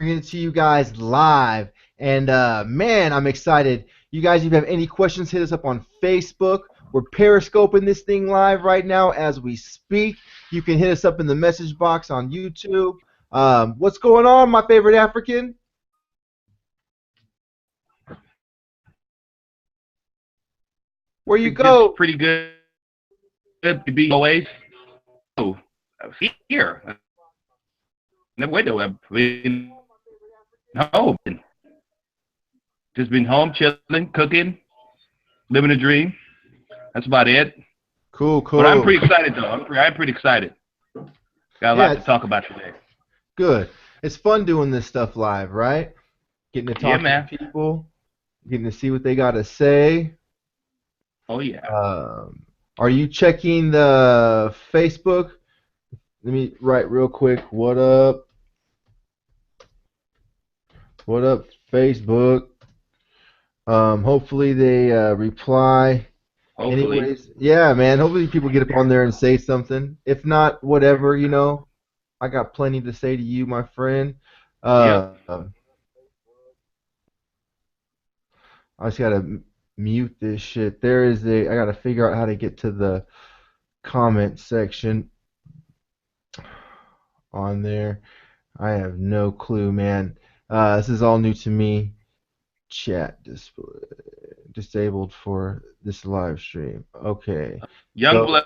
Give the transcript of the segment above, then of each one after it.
bringing it to you guys live. And man, I'm excited. You guys, if you have any questions, hit us up on Facebook. We're periscoping this thing live right now as we speak. You can hit us up in the message box on YouTube. What's going on, my favorite African? Where you Just go? pretty good to be always. Oh, here. Never went nowhere. Been home. Just been home, chilling, cooking, living a dream. That's about it. Cool, But I'm cool. pretty excited, though. I'm pretty excited. Got a Yeah, lot to it's talk about today. good. It's fun doing this stuff live, right? Getting to Yeah, talk to the man. people, getting to see what they got to say. Oh, yeah. Um, are you checking the Facebook? Let me write real quick. What up? What up, Facebook? Hopefully they reply. Hopefully. Anyways, yeah, man. Hopefully people get up on there and say something. If not, whatever, I got plenty to say to you, my friend. Yep. Uh, I just gotta mute this shit. I gotta figure out how to get to the comment section on there. I have no clue, man. This is all new to me. Chat display disabled for this live stream. Okay. Young So blood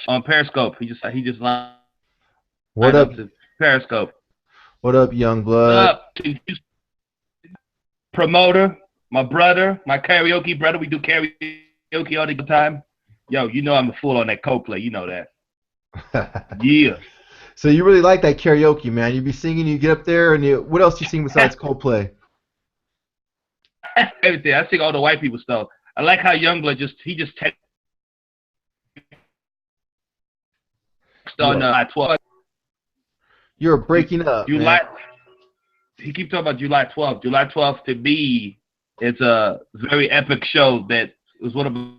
on Periscope. He just lined what up up to Periscope. what up, young What blood? up? Promoter, my brother, my karaoke brother. We do karaoke all the time. Yo, you know I'm a fool on that Coldplay. You know that. Yeah. So you really like that karaoke, man. You be singing, you get up there and what else you sing besides Coldplay? Everything. I sing all the white people stuff. I like how Youngblood just texted You on are July 12th. you're breaking up, man. July. He keeps talking about July 12th. July 12th to me, it's a very epic show that was one of my,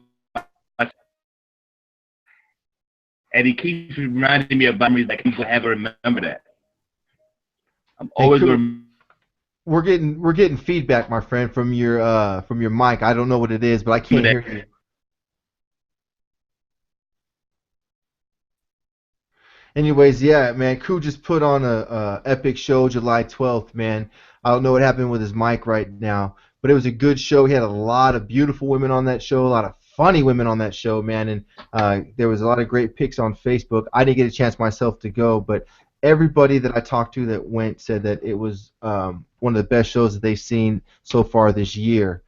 and he keeps reminding me of memories that people haven't remember that. I'm Hey, always cool. gonna We're getting feedback, my friend, from your mic. I don't know what it is, but I can't remember hear that. you. Anyways, yeah, man, Koo just put on a epic show July 12th, man. I don't know what happened with his mic right now, but it was a good show. He had a lot of beautiful women on that show, a lot of funny women on that show, man, and there was a lot of great pics on Facebook. I didn't get a chance myself to go, but everybody that I talked to that went said that it was one of the best shows that they've seen so far this year.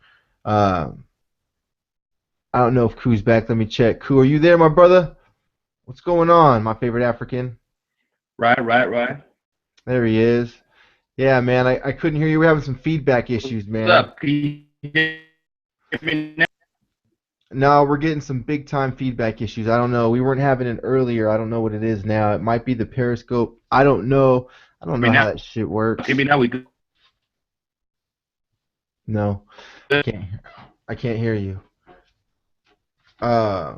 Um, I don't know if Koo's back. Let me check. Koo, are you there, my brother? What's going on, my favorite African? Right. There he is. Yeah, man, I couldn't hear you. We're having some feedback What's issues, man. up? Can you hear me now? No, we're getting some big time feedback issues. I don't know. We weren't having it earlier. I don't know what it is now. It might be the Periscope. I don't know. I don't Me know how now? that shit Hear works. me now? We good? No, I can't. I can't hear you. Uh,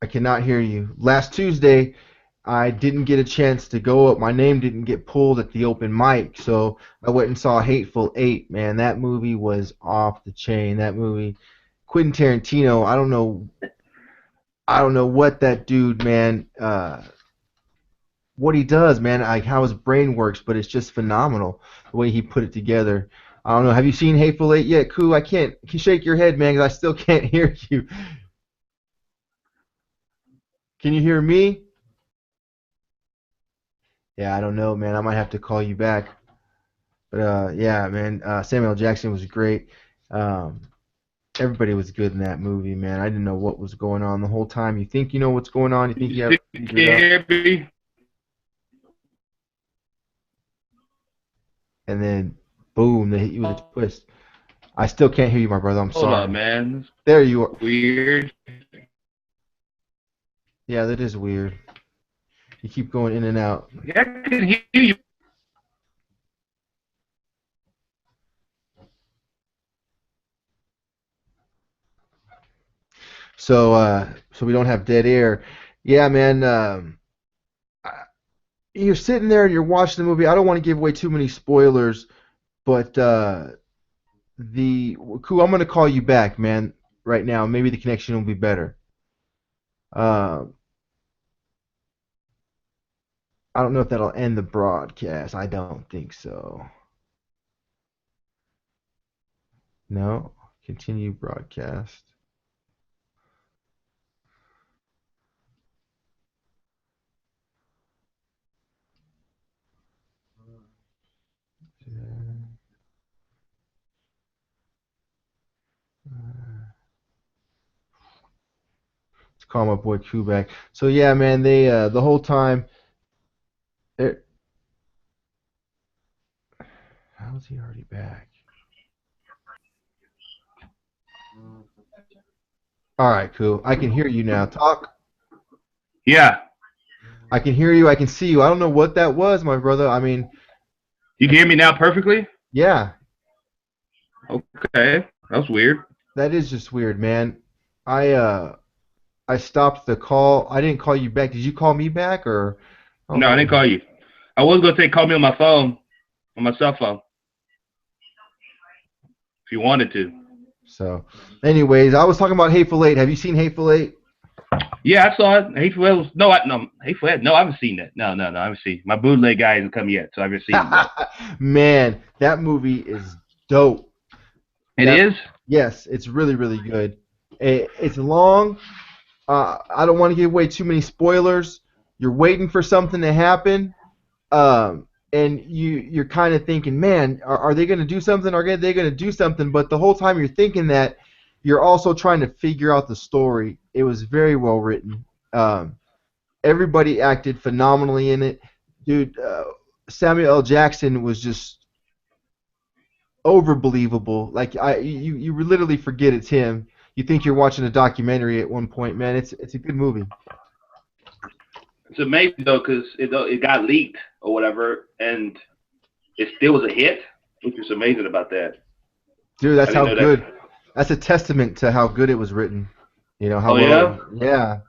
I cannot hear you. Last Tuesday, I didn't get a chance to go up. My name didn't get pulled at the open mic, so I went and saw Hateful Eight. Man, that movie was off the chain. That movie, Quentin Tarantino. I don't know what that dude, man. What he does, man. Like how his brain works, but it's just phenomenal the way he put it together. I don't know. Have you seen Hateful Eight yet, Koo? I can't. Can you shake your head, man, because I still can't hear you. Can you hear me? Yeah, I don't know, man. I might have to call you back. But yeah, man, Samuel Jackson was great. Um, everybody was good in that movie, man. I didn't know what was going on the whole time. You think you know what's going on? You think You you have still it figured can't out, hear me? and then boom, they hit you with a twist. I still can't hear you, my brother. I'm Hold up, sorry. man. There you are. It's weird. Yeah, that is weird. You keep going in and out. Yeah, I can hear you. So we don't have dead air. Yeah, man. you're sitting there and you're watching the movie. I don't want to give away too many spoilers, but the cool. I'm gonna call you back, man, right now. Maybe the connection will be better. Uh, I don't know if that'll end the broadcast. I don't think so. No, continue broadcast. Let's call my boy Q back. So yeah, man, they the whole time. they're- How is he already back? All right, cool. I can hear you now. Talk. Yeah. I can hear you. I can see you. I don't know what that was, my brother. I mean, You can hear me now perfectly? yeah, Okay. That's weird. that is just weird, man. I uh I stopped the call. I didn't call you back. Did you call me back or I don't No, I know didn't what call happened. you. I was gonna say call me on my phone, on my cell phone, if you wanted to. So, anyways, I was talking about Hateful Eight. Have you seen Hateful Eight? Yeah, I saw it. Hateful Eight was no Hateful Eight. No, I haven't seen that. No, I haven't seen. My bootleg guy hasn't come yet, so I haven't seen it yet. Man, that movie is dope. It That is. yes, it's really really good. It's long. I don't want to give away too many spoilers. You're waiting for something to happen, and you're kind of thinking, man, are they going to do something? Are they going to do something? But the whole time you're thinking that, you're also trying to figure out the story. It was very well written. Everybody acted phenomenally in it, dude. Samuel L. Jackson was just over believable. Like you literally forget it's him. You think you're watching a documentary at one point, man. It's a good movie. It's amazing though, because it got leaked or whatever, and it still was a hit, which is amazing about that. Dude, I that's didn't how know that. good. That's a testament to how good it was written. You know how Oh well. yeah.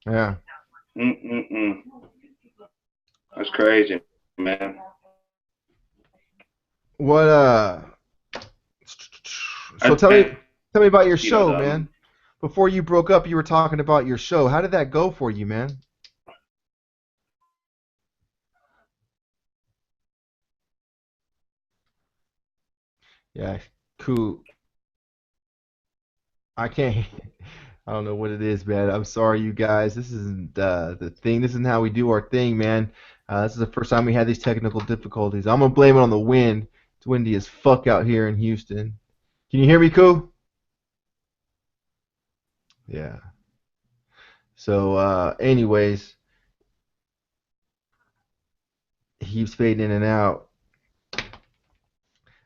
Yeah, yeah. Mm. That's crazy, man. What So I, tell me about your you know, show, man. Before you broke up, you were talking about your show. How did that go for you, man? Yeah, cool. I can't. I don't know what it is, man. I'm sorry, you guys. This isn't the thing. This isn't how we do our thing, man. This is the first time we had these technical difficulties. I'm gonna blame it on the wind. It's windy as fuck out here in Houston. Can you hear me, cool? Yeah. So, anyways, he keeps fading in and out.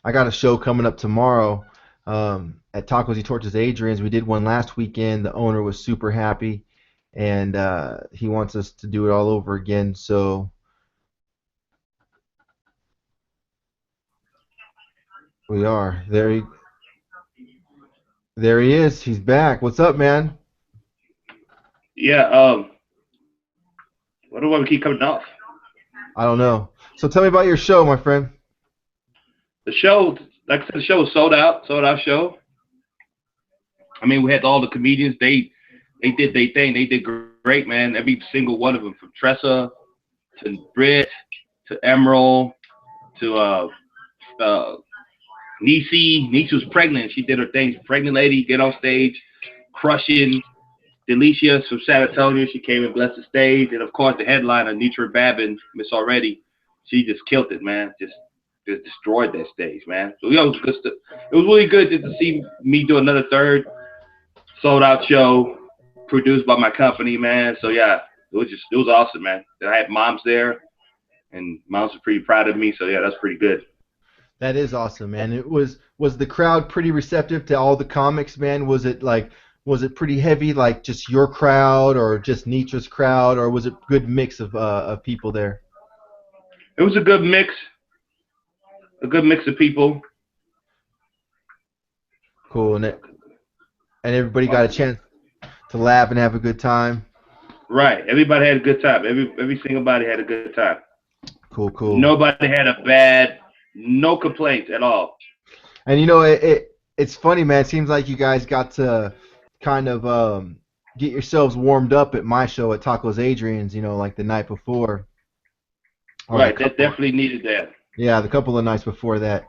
I got a show coming up tomorrow at Tacos y Torches Adrian's. We did one last weekend. The owner was super happy, and he wants us to do it all over again. So we are there. There he is. He's back. What's up, man? yeah. What do I keep coming off? I don't know. So tell me about your show, my friend. The show, like I said, the show was sold out show. I mean, we had all the comedians. They did their thing. They did great, man. Every single one of them, from Tressa to Britt to Emerald to uh, Niecy. Niecy was pregnant. She did her thing. Pregnant lady, get on stage, crushing. Delicia from San Antonio, she came and blessed the stage. And of course, the headliner, Nitra Babin, Miss Already, she just killed it, man. Just destroyed that stage, man. So yeah, it was good stuff. It was really good to see me do another third sold out show produced by my company, man. So yeah, it was awesome, man. I had moms there, and moms were pretty proud of me. So yeah, that's pretty good. That is awesome, man. Was the crowd pretty receptive to all the comics, man? Was it pretty heavy, like just your crowd or just Nitra's crowd, or was it a good mix of people there? It was a good mix of people. Cool, and everybody got a chance to laugh and have a good time. Right. Everybody had a good time. Every single body had a good time. Cool, cool. Nobody had a bad, no complaints at all. And it's funny, man. It seems like you guys got to kind of get yourselves warmed up at my show at Tacos Adrian's, like the night before, or the Right. That couple, definitely needed that. yeah, the couple of nights before that.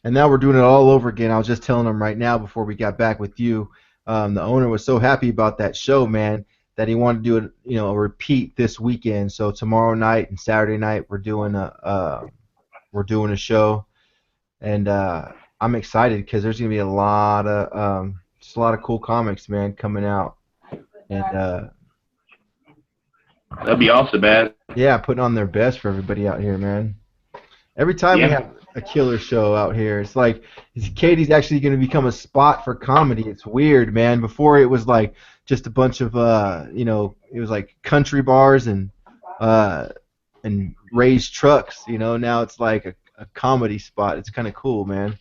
And now we're doing it all over again. I was just telling him right now before we got back with you. The owner was so happy about that show, man, that he wanted to do it, a repeat this weekend. So tomorrow night and Saturday night we're doing a show, and I'm excited because there's gonna be just a lot of cool comics, man, coming out, and That'd be awesome, man. yeah, putting on their best for everybody out here, man. Every time we Yeah. have a killer show out here, it's like Katie's actually going to become a spot for comedy. It's weird, man. Before it was like just a bunch of it was like country bars uh raised trucks. Now it's like a comedy spot. It's kind of cool, man.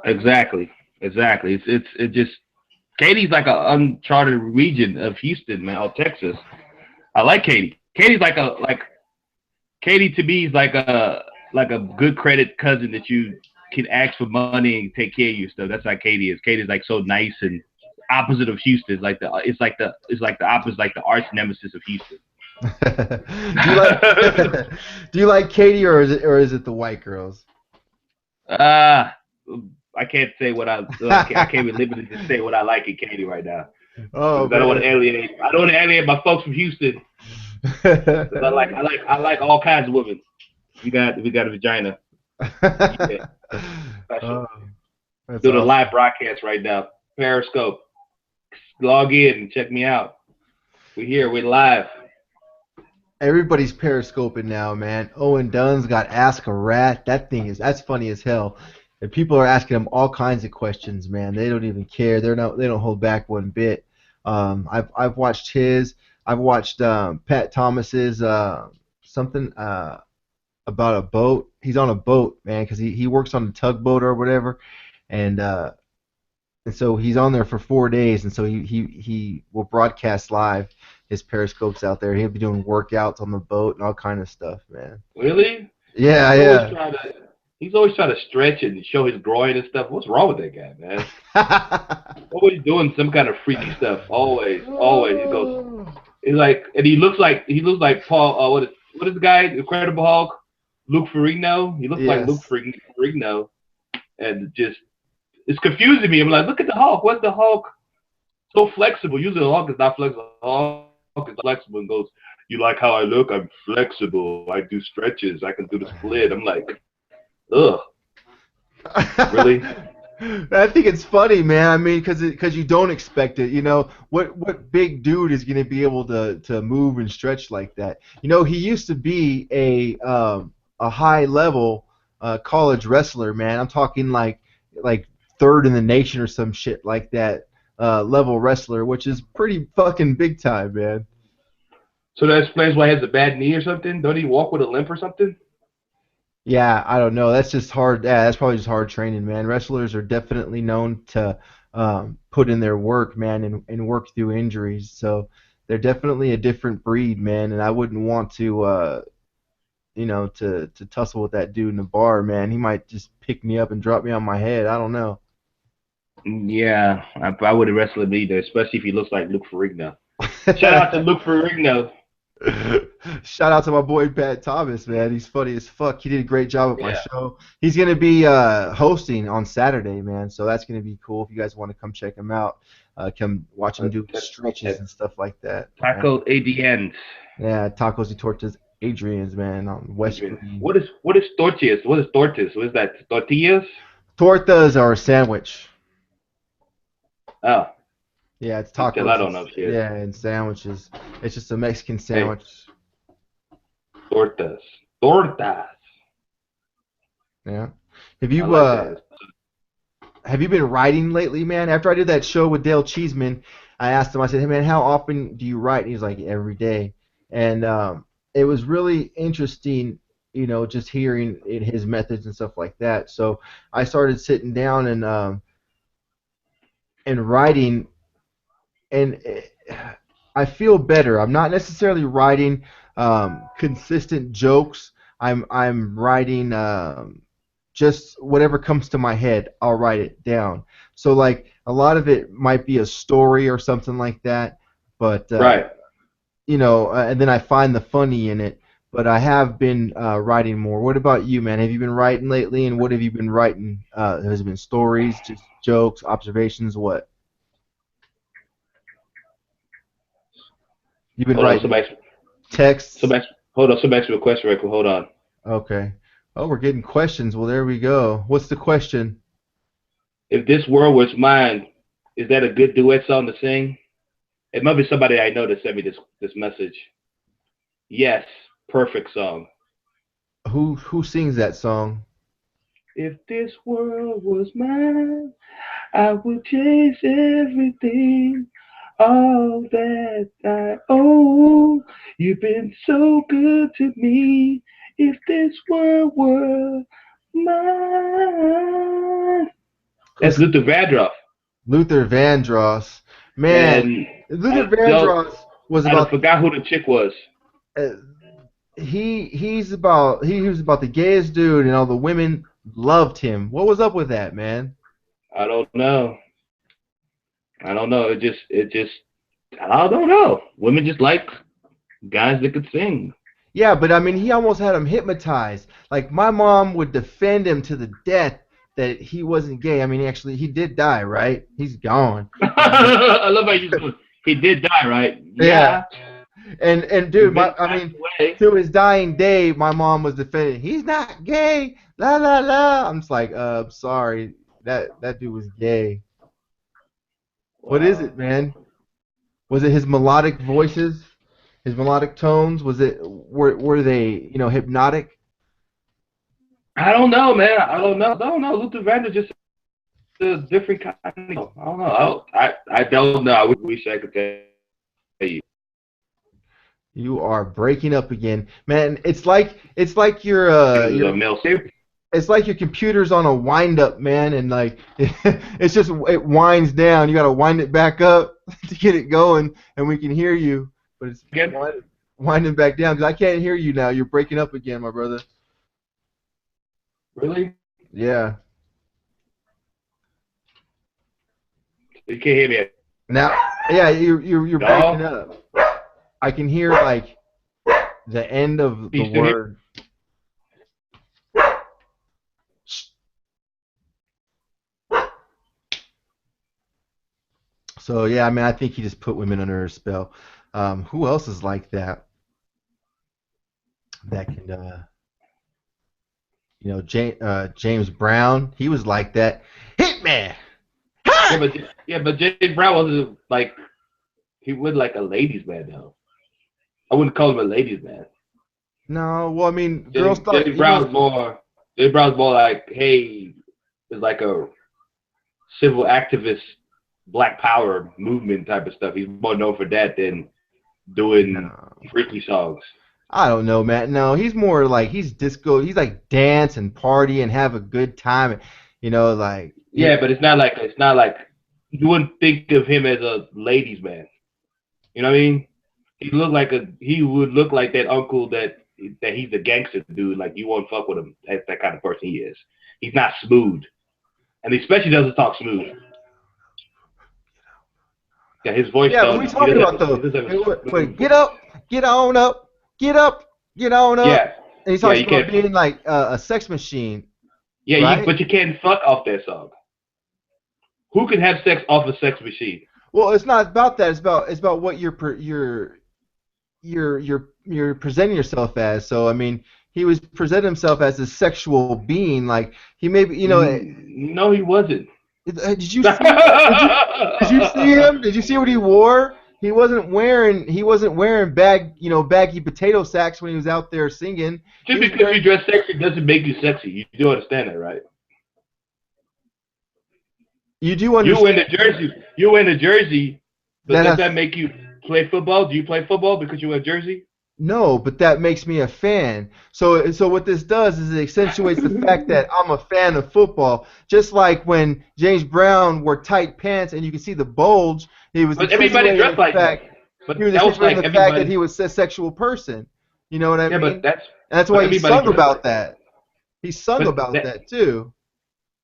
Exactly. Exactly. It just Katie's like an uncharted region of Houston, man, or Texas. I like Katie. Katie's like Katie to me is like a good credit cousin that you can ask for money and take care of you stuff. That's how Katie is. Katie's like so nice and opposite of Houston. It's like the opposite, like the arch nemesis of Houston. do you like do you like Katie, or is it the white girls? uh I can't say what I can't be limited to say what I like in Katie right now Oh because I don't want to man. alienate. I don't want to alienate my folks from Houston because I like all kinds of women. We got a vagina. Yeah, special. Oh, that's Doing a awesome. live broadcast right now. Periscope. Log in and check me out. We're here. We're live. Everybody's periscoping now, man. Owen Dunn's got Ask a Rat. That's funny as hell. And people are asking him all kinds of questions, man. They don't even care. They don't hold back one bit. I've watched his. I've watched Pat Thomas's something about a boat. He's on a boat, man, because he works on a tugboat or whatever, and so he's on there for 4 days, and so he will broadcast live his periscopes out there. He'll be doing workouts on the boat and all kind of stuff, man. Really? Yeah, He's always yeah. trying to. He's always trying to stretch and show his groin and stuff. What's wrong with that guy, man? Always doing some kind of freaky stuff. Always, always. He goes. He's like, and he looks like Paul. What is the guy? Incredible Hulk. Luke Ferrigno. He looks like Luke Yes. Ferrigno, and just it's confusing me. I'm like, look at the Hulk. What's the Hulk so flexible? Usually the Hulk is not flexible. The Hulk is flexible and goes, "You like how I look? I'm flexible. I do stretches. I can do the split." I'm like, ugh, really? I think it's funny, man. I mean, because you don't expect it. What big dude is going to be able to move and stretch like that? He used to be a high level college wrestler, man. I'm talking like third in the nation or some shit like that, level wrestler, which is pretty fucking big time, man. So that explains why he has a bad knee or something. Don't he walk with a limp or something? Yeah, I don't know. That's just hard. Yeah, that's probably just hard training, man. Wrestlers are definitely known to put in their work, man, and work through injuries. So they're definitely a different breed, man. And I wouldn't want to tussle with that dude in the bar, man. He might just pick me up and drop me on my head. I don't know. Yeah, I wouldn't wrestle him either, especially if he looks like Luke Ferrigno. Shout out to Luke Ferrigno. Shout out to my boy Pat Thomas, man. He's funny as fuck. He did a great job at my Yeah, show. He's gonna be hosting on Saturday, man. So that's gonna be cool. If you guys want to come check him out, come watch him do stretches at and stuff like that. Man. Taco ADN. Yeah, Tacos y Tortas Adrian's, man, on West Adrian. Green. What is tortillas? What is tortas? What is that? Tortillas? Tortas are a sandwich. Oh, Yeah, it's until tacos I don't know shit. yeah, and sandwiches. It's just a Mexican Hey, sandwich. tortas. Tortas. Yeah. Have I you like that. have you been writing lately, man? After I did that show with Dale Cheeseman, I asked him. I said, "Hey, man, how often do you write?" And he was like, "Every day." And it was really interesting, just hearing his methods and stuff like that. So I started sitting down and writing, and I feel better. I'm not necessarily writing consistent jokes. I'm writing just whatever comes to my head. I'll write it down. So like a lot of it might be a story or something like that, but Right. and then I find the funny in it. But I have been writing more. What about you, man? Have you been writing lately? And what have you been writing? Has it been stories, just jokes, observations? What? You've been Hold on. writing texts? Hold on. Somebody asked me a question right quick. Hold on. Okay. Oh, we're getting questions. Well, there we go. What's the question? If this world was mine, is that a good duet song to sing? It might be somebody I know that sent me this message. Yes, perfect song. Who sings that song? If this world was mine, I would chase everything, all that I own. You've been so good to me. If this world were mine. That's Who's Luther Vandross. Luther Vandross? Man, And Luther Vandross was I about forgot who the chick was. uh, he was about the gayest dude, and all the women loved him. What was up with that, man? I don't know. I don't know. I don't know. Women just like guys that could sing. Yeah, but I mean, he almost had him hypnotized. Like my mom would defend him to the death that he wasn't gay. I mean, actually, he did die, right? He's gone. I love how you said he did die, right? Yeah. Yeah. And dude, I mean, to his dying day, my mom was defending. He's not gay. La la la. I'm just like, sorry, that dude was gay. What is Wow. it, man? Was it his melodic voices, his melodic tones? Were they hypnotic? I don't know, man. I don't know. I don't know. Luther Vandross just a different kind of. I don't know. I don't know. I wish I could tell you. You are breaking up again, man. It's like He was a male savior. it's like your computer's on a wind up, man, and like it winds down. You got to wind it back up to get it going, and we can hear you, but it's Again? winding back down because I can't hear you now. You're breaking up again, my brother. Really? Yeah. You can't hear me. Now, yeah, you're breaking No. up. I can hear like the end of the word. So yeah, I mean, I think he just put women under a spell. Who else is like that? That can, James Brown. He was like that. Hit me. Ha! But James Brown wasn't like he was like a ladies' man though. I wouldn't call him a ladies' man. No, well, I mean, girls thought James he was. Brown's more. James Brown's more like, hey, it's like a civil activist, Black Power movement type of stuff. He's more known for that than doing No, freaky songs. I don't know, man. No, he's more like he's disco. He's like dance and party and have a good time. Like Yeah, but it's not like you wouldn't think of him as a ladies' man. You know what I mean? He would look like that uncle that he's a gangster dude. Like you won't fuck with him. That's that kind of person he is. He's not smooth, and he especially doesn't talk smooth. Yeah, his voice Yeah, what are don't. we He talking doesn't about have a, he though? doesn't have a Wait, smooth get voice. up, get on up, get up, get on up. Yeah, And he yeah, talks you about can't. being like a sex machine, Yeah, right? but you can't fuck off that song. Who can have sex off a sex machine? Well, it's not about that. It's about what you're presenting yourself as. So I mean, he was presenting himself as a sexual being. Like he maybe No, he wasn't. did you see did you see him? Did you see what he wore? He wasn't wearing baggy potato sacks when he was out there singing. He Just was because you wearing. dress sexy doesn't make you sexy. You do understand that, right? You do You wear the understand jersey. You wear the jersey, but that does has that make you play football? Do you play football because you wear a jersey? no, but that makes me a fan. So what this does is it accentuates the fact that I'm a fan of football. Just like when James Brown wore tight pants and you can see the bulge, it was But everybody accentuating dressed the like that. fact. He but was that was accepting like the fact that everybody. he was a sexual person. You know what I Yeah, mean? but that's And that's but why he everybody sung dressed about like that. that. He sung But about that that too.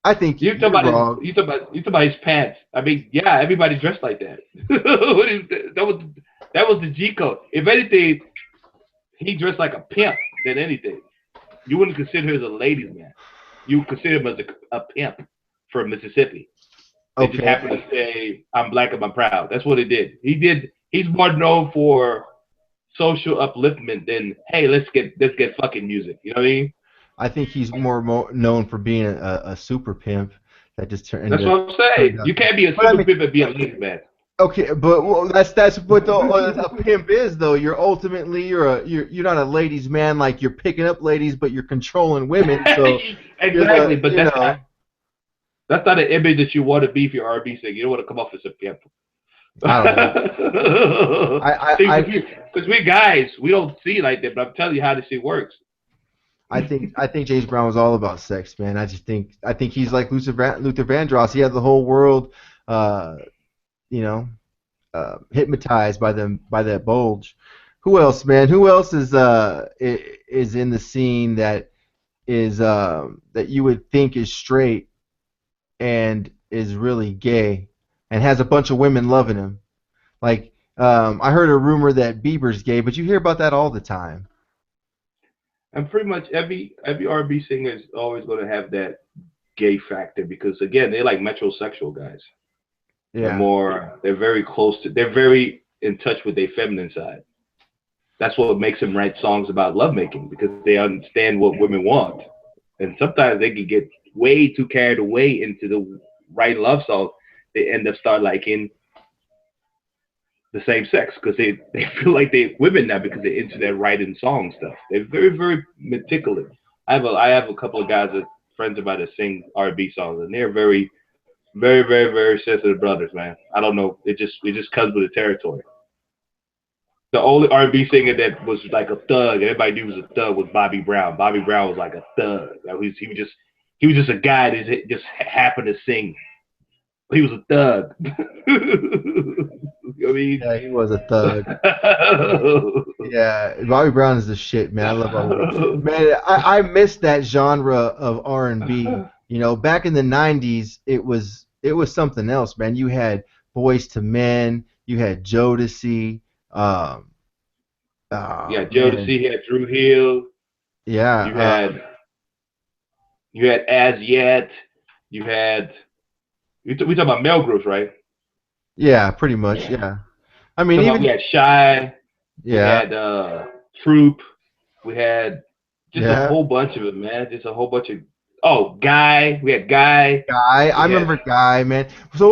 I think you talk you're about his wrong. you talk about his pants. I mean, yeah, everybody dressed like that. That was the G code. If anything, he dressed like a pimp than anything. You wouldn't consider him as a ladies' man. You would consider him as a pimp from Mississippi. They just Okay. happened to say, "I'm black and I'm proud." That's what he did. He's more known for social upliftment than, "Hey, let's get fucking music." You know what I mean? I think he's more known for being a super pimp that just That's what I'm saying. turned out. You can't be a But I super mean, pimp and be a ladies' man. okay, but well, that's what a pimp is, though. You're ultimately you're not a ladies' man, like you're picking up ladies, but you're controlling women. So you're Exactly, the but that's not an image that you want to be if you're R&B singer. You don't want to come off as a pimp. I don't know. See, I because we guys, we don't see it like that. But I'm telling you how this shit works. I think James Brown was all about sex, man. I think he's like Luther Vandross. He had the whole world, uh, you know, hypnotized by that bulge. Who else, man? Who else is in the scene that is that you would think is straight and is really gay and has a bunch of women loving him? Like, I heard a rumor that Bieber's gay, but you hear about that all the time. And pretty much every R&B singer is always going to have that gay factor because again, they're like metrosexual guys. Yeah, They're very close to, they're very in touch with their feminine side. That's what makes them write songs about lovemaking because they understand what women want. And sometimes they can get way too carried away into the right love song. They end up start liking the same sex because they feel like they women now because they're into their writing song stuff. They're very very meticulous. I have a couple of guys that friends of mine that sing R&B songs and they're very very very very sensitive brothers, man. I don't know. It just comes with the territory. The only R&B singer that was like a thug, everybody knew was a thug, was Bobby Brown. Bobby Brown was like a thug. Like, he was just a guy that just happened to sing. He was a thug. I mean, yeah, he was a thug. Yeah, Bobby Brown is the shit, man. I love Bobby Brown. Man, I miss that genre of R&B. You know, back in the '90s, it was something else, man. You had Boys to Men, you had Jodeci. Um, yeah, oh man, Jodeci, he had Drew Hill. yeah, You had As Yet. You had we talking about male groups, right? yeah, pretty much, yeah. I mean, We even had Shy. We yeah, had Troop. We had just a yeah. whole bunch of it, man. Just a whole bunch of Guy. We had Guy. Guy, I We had remember Guy, man. So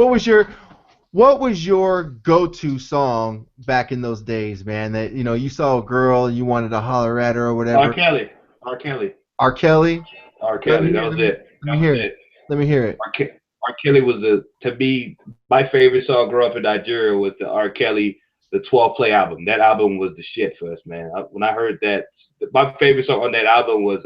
what was your go-to song back in those days, man? That you saw a girl and you wanted to holler at her or R. whatever. Kelly. R. Kelly. R. Kelly. R. Let me Kelly. That hear. was Let me it. let That me was hear it. it. Let me hear it. R. Kelly was to me my favorite song growing up in Nigeria was the R. Kelly the 12 play album. That album was the shit for us, man. When I heard that, my favorite song on that album was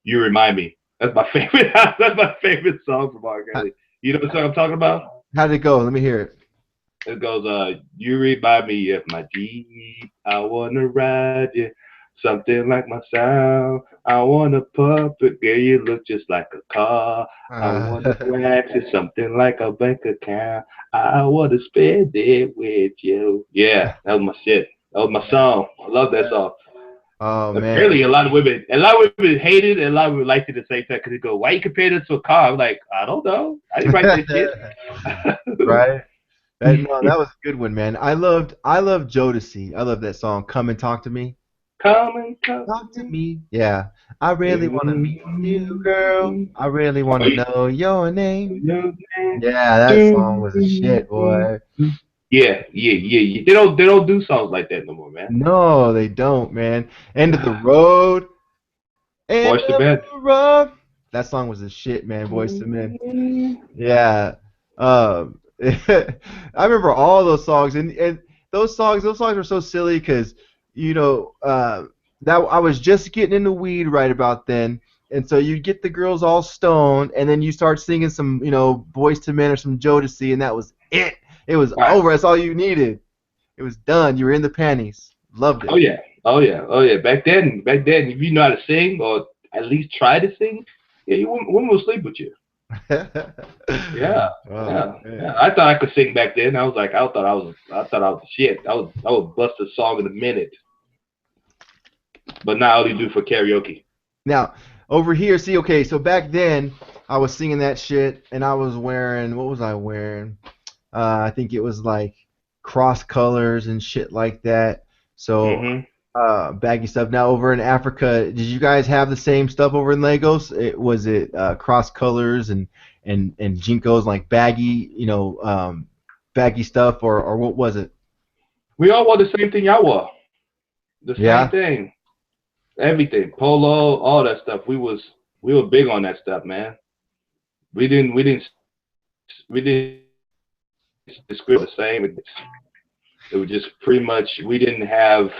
"You Remind Me." That's my favorite. That's my favorite song from R. How, Kelly. You know what song I'm talking about? how did it go? Let me hear it. It goes, "You remind me of my Jeep. I wanna ride you, something like my sound. I wanna pump it, girl. You look just like a car. I wanna Uh, wax it, something like a bank account. I wanna spend it with you." Yeah, that was my shit. That was my song. I love that song. oh man. Apparently, a lot of women hated it, and a lot of women liked it at the same time because they go, "Why you compare this to a car?" I'm like, I don't know. I didn't write that shit. Right. No, that was a good one, man. I love Jodeci. I love that song. Come and talk to me. Come and talk to Talk to me. me. Yeah. I really want to meet you, girl. Mm-hmm. I really want to know your name. Yeah, Yeah, that song was a shit, boy. yeah, yeah. They don't do songs like that no more, man. No, they don't, man. End of the road. End Voice to of bed. the road. That song was a shit, man. Voice to Men. Yeah. I remember all those songs, and those songs were so silly because you know that I was just getting into weed right about then, and so you get the girls all stoned, and then you start singing some Boys to Men or some Jodeci, and that was it. It was Right. over. That's all you needed. It was done. You were in the panties. Loved Oh it. yeah, oh yeah. Back then, if you know how to sing or at least try to sing, yeah, women will sleep with you. Yeah, Oh yeah. man. I thought I could sing back then. I thought I was shit. I would bust a song in a minute. But now I only do for karaoke. Now, over here, see, okay, so back then I was singing that shit and I was wearing, what was I wearing? I think it was like cross colors and shit like that. So, Hmm. baggy stuff. Now, over in Africa, did you guys have the same stuff over in Lagos? Was it cross colors and jinkos, like baggy, baggy stuff, or what was it? We all wore the same thing y'all wore. The same Yeah. thing. Everything. Polo, all that stuff. We were big on that stuff, man. We didn't describe the same. It was just pretty much we didn't have.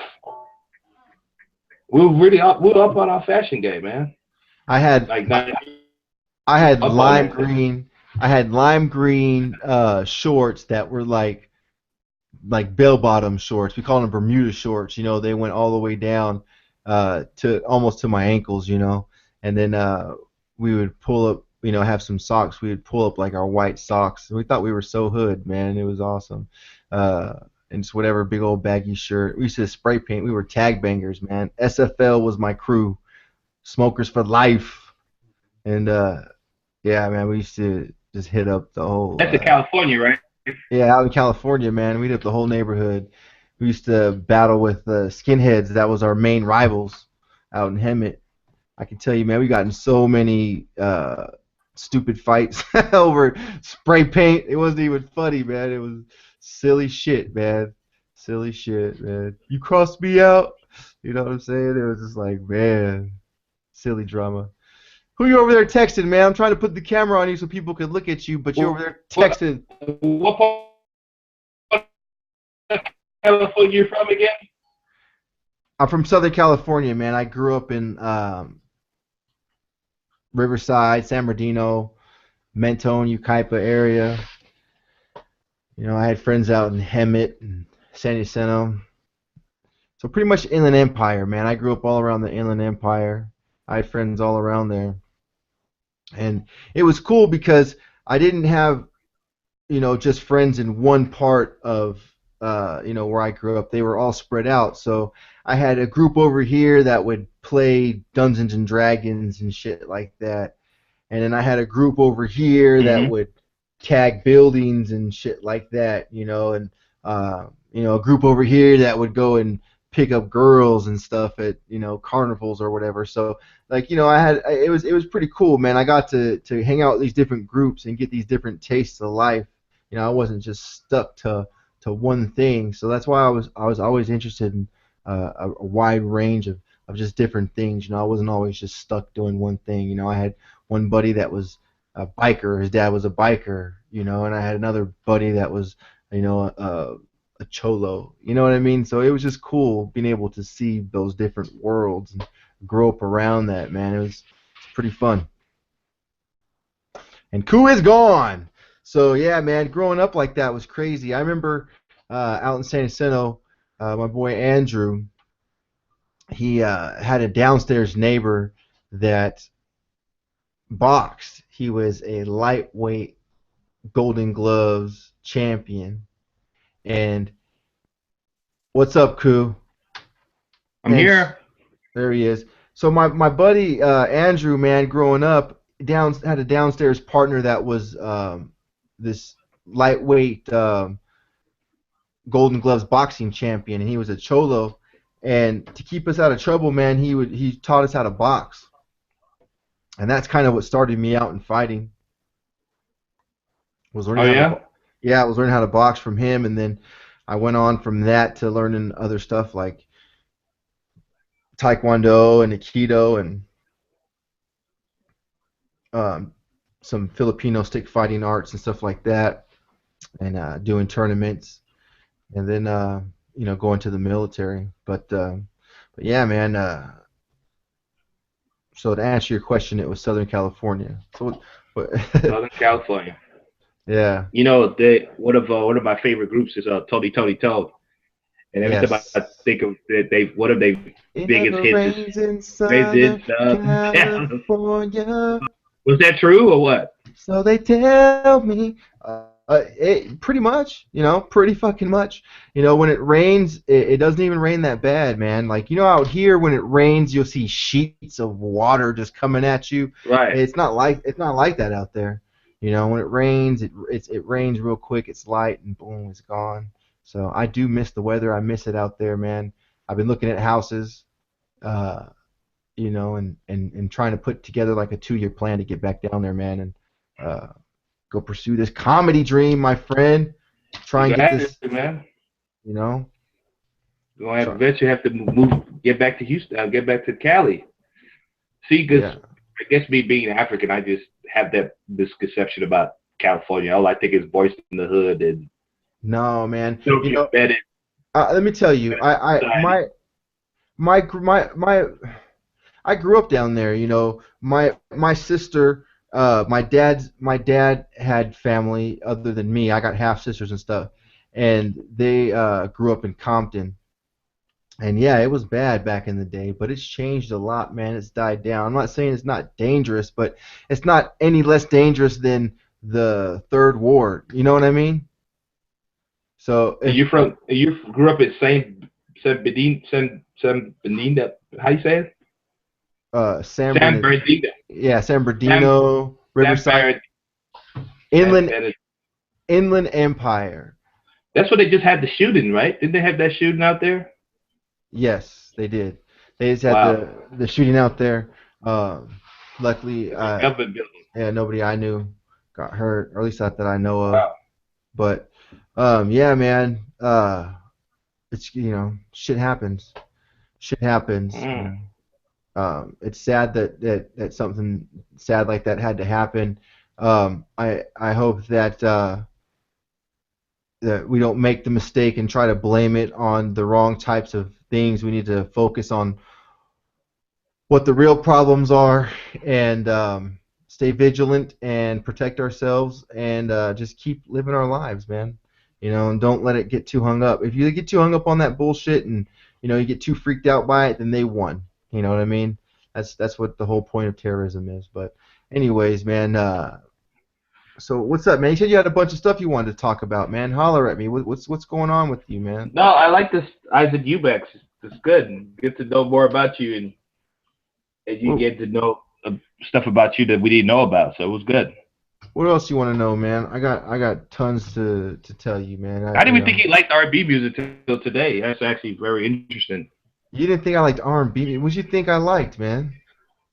We were up on our fashion game, man. I had Like not I had up on lime that. green. I had lime green shorts that were like bell bottom shorts. We call them Bermuda shorts. They went all the way down to almost to my ankles. And then we would pull up. Have some socks. We would pull up like our white socks. We thought we were so hood, man. It was awesome. Uh, and just whatever big old baggy shirt. We used to spray paint. We were tag bangers, man. SFL was my crew. Smokers for life. And yeah, man, we used to just hit up the whole. That's in California, right? Yeah, out in California, man, we hit up the whole neighborhood. We used to battle with skinheads. That was our main rivals out in Hemet. I can tell you, man, we got in so many stupid fights over spray paint. It wasn't even funny, man. It was silly shit, man. Silly shit, man. You crossed me out. You know what I'm saying? It was just like, man, silly drama. Who you over there texting, man? I'm trying to put the camera on you so people can look at you, but you're over What there texting. what part of California you from again? I'm from Southern California, man. I grew up in Riverside, San Bernardino, Mentone, Yucaipa area. I had friends out in Hemet and San Jacinto. So pretty much Inland Empire, man. I grew up all around the Inland Empire. I had friends all around there. And it was cool because I didn't have just friends in one part of, where I grew up. They were all spread out. So I had a group over here that would play Dungeons and Dragons and shit like that. And then I had a group over here that Hmm. would tag buildings and shit like that, and a group over here that would go and pick up girls and stuff at carnivals or whatever. So like it was pretty cool, man. I got to hang out with these different groups and get these different tastes of life. I wasn't just stuck to one thing. So that's why I was always interested in a wide range of just different things. I wasn't always just stuck doing one thing. I had one buddy that was a biker. His dad was a biker, and I had another buddy that was, a cholo. You know what I mean? So it was just cool being able to see those different worlds and grow up around that, man. It's pretty fun. And Koo is gone. So yeah, man, growing up like that was crazy. I remember out in San Jacinto, my boy Andrew, he had a downstairs neighbor that boxed. He was a lightweight Golden Gloves champion. And what's up, Koo? I'm Thanks. here. There he is. So my buddy Andrew, man, growing up, had a downstairs partner that was this lightweight Golden Gloves boxing champion, and he was a cholo. And to keep us out of trouble, man, he taught us how to box, and that's kind of what started me out in fighting. Was learning Oh how to, yeah. yeah, I was learning how to box from him, and then I went on from that to learning other stuff like Taekwondo and Aikido and um, some Filipino stick fighting arts and stuff like that, and doing tournaments, and then going to the military. But yeah, man. So to answer your question, it was Southern California. So what? Southern California. Yeah. You know, one of my favorite groups is Tony Tony Toe. And every time Yes. I think of that, they one of their It biggest never hits is rains in Raising Southern Down. California. Was that true or what? So they tell me, pretty much, pretty fucking much. When it rains, it doesn't even rain that bad, man. Like, out here when it rains, you'll see sheets of water just coming at you. Right. It's not like that out there. When it rains, it rains real quick. It's light and boom, it's gone. So I do miss the weather. I miss it out there, man. I've been looking at houses, uh, and trying to put together like a 2-year plan to get back down there, man, and uh, go pursue this comedy dream, my friend. Try You and gonna get have this, to, man. you know. You're gonna have Try, eventually have to move, get back to Houston, get back to Cali. See, because yeah. I guess me being African, I just have that misconception about California. All I think is Boys in the Hood and No, man. don't get embedded Let me tell you, in society. my I grew up down there. My sister, my dad had family other than me. I got half sisters and stuff, and they grew up in Compton. And yeah, it was bad back in the day, but it's changed a lot, man. It's died down. I'm not saying it's not dangerous, but it's not any less dangerous than the Third Ward. You know what I mean? So And if you grew up in San Bernardino. How you say it? San San Bernardino, Bernardino. yeah, San San Bernardino, San Riverside, Bernardino. San Inland Bernardino. Inland Empire. That's where they just had the shooting, right? Didn't they have that shooting out there? Yes, they did. They just had Wow. the shooting out there. Um, Luckily, In the government building. yeah, nobody I knew got hurt, or at least not that I know of. Wow. But yeah, man, it's shit happens. Shit happens. Mm. It's sad that something sad like that had to happen. I hope that we don't make the mistake and try to blame it on the wrong types of things. We need to focus on what the real problems are and stay vigilant and protect ourselves and just keep living our lives, man. And don't let it get too hung up. If you get too hung up on that bullshit and you get too freaked out by it, then they won. You know what I mean? That's what the whole point of terrorism is. But anyways, man. So what's up, man? You said you had a bunch of stuff you wanted to talk about, man. Holler at me. What's going on with you, man? No, I like this Isaac Eubank. It's good. And get to know more about you, and you What get to know stuff about you that we didn't know about. So it was good. what else you want to know, man? I got tons to tell you, man. I didn't even think he liked R&B music till today. That's actually very interesting. You didn't think I liked R&B? What you think I liked, man?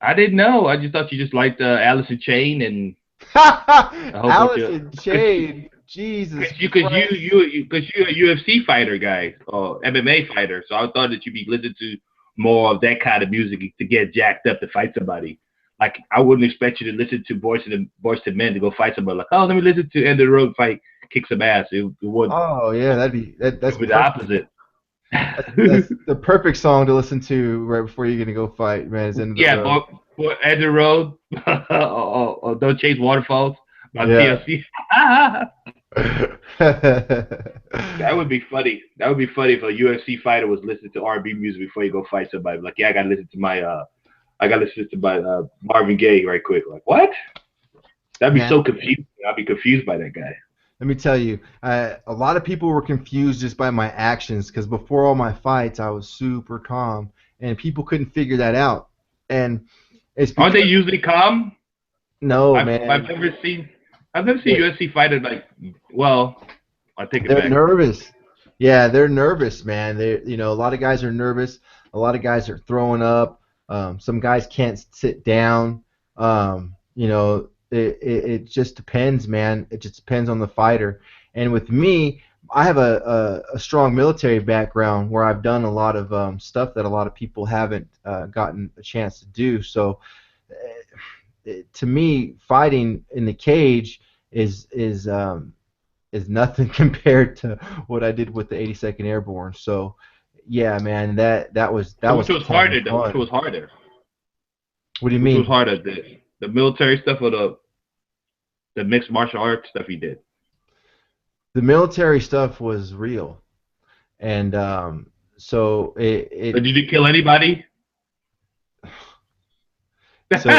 I didn't know. I just thought you just liked Alice in Chain and a whole bunch Alice of in Chains. Jesus Christ. because you're a UFC fighter guy or MMA fighter. So I thought that you'd be listening to more of that kind of music to get jacked up to fight somebody. Like I wouldn't expect you to listen to Boys to Men to go fight somebody. Like, oh, let me listen to End of the Road fight, kick some ass. It would Oh yeah, that's be the perfect. opposite. That's the perfect song to listen to right before you're gonna go fight, man. It's End of the Yeah, Road. for End of the Road or Don't Chase Waterfalls by Yeah. TLC. That would be funny. That would be funny if a UFC fighter was listening to R&B music before you go fight somebody. Like, yeah, I gotta listen to my Marvin Gaye right quick. Like, what? That'd be Man, so confusing. I'd be confused by that guy. let me tell you, a lot of people were confused just by my actions because before all my fights, I was super calm, and people couldn't figure that out. And it's Aren't they because usually calm? no, I've man, never seen I've never seen they UFC fighters like. Well, I take it they're back. nervous. Yeah, they're nervous, man. A lot of guys are nervous. A lot of guys are throwing up. Some guys can't sit down. It just depends, man. It just depends on the fighter. And with me, I have a strong military background where I've done a lot of stuff that a lot of people haven't gotten a chance to do. So, to me, fighting in the cage is nothing compared to what I did with the 82nd Airborne. So, yeah, man, that So was which was having harder though? Which was fun. harder? What do you Which was mean? harder? The military stuff or the mixed martial arts stuff he did? The military stuff was real. and so So did you kill anybody? so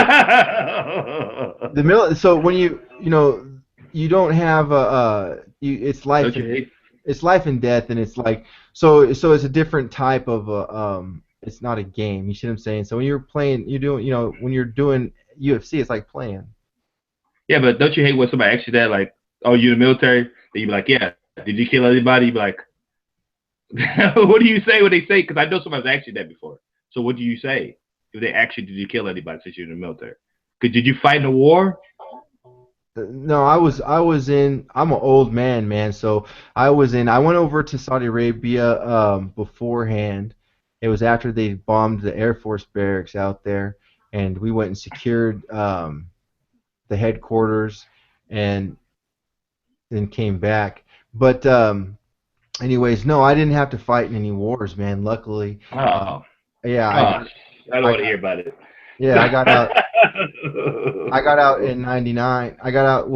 so when you don't have it's life Don't you and hate? it's life and death, and it's like so it's a different type of it's not a game. You see what I'm saying? So when you're playing, you're doing when you're doing UFC, it's like playing. Yeah, but don't you hate when somebody asks you that, like, "Oh, you in the military?" Then you be like, "Yeah." Did you kill anybody? You be like, "What do you say when they say?" Because I know somebody's asked you that before. So what do you say if they ask you, "Did you kill anybody since you're in the military?" Because did you fight in a war? No, I'm an old man, man. So I went over to Saudi Arabia beforehand. It was after they bombed the Air Force barracks out there, and we went and secured the headquarters, and then came back. But anyways, no, I didn't have to fight in any wars, man. Luckily, Oh, yeah, oh, I don't I want to got, hear about it. yeah, I got out in '99. I got out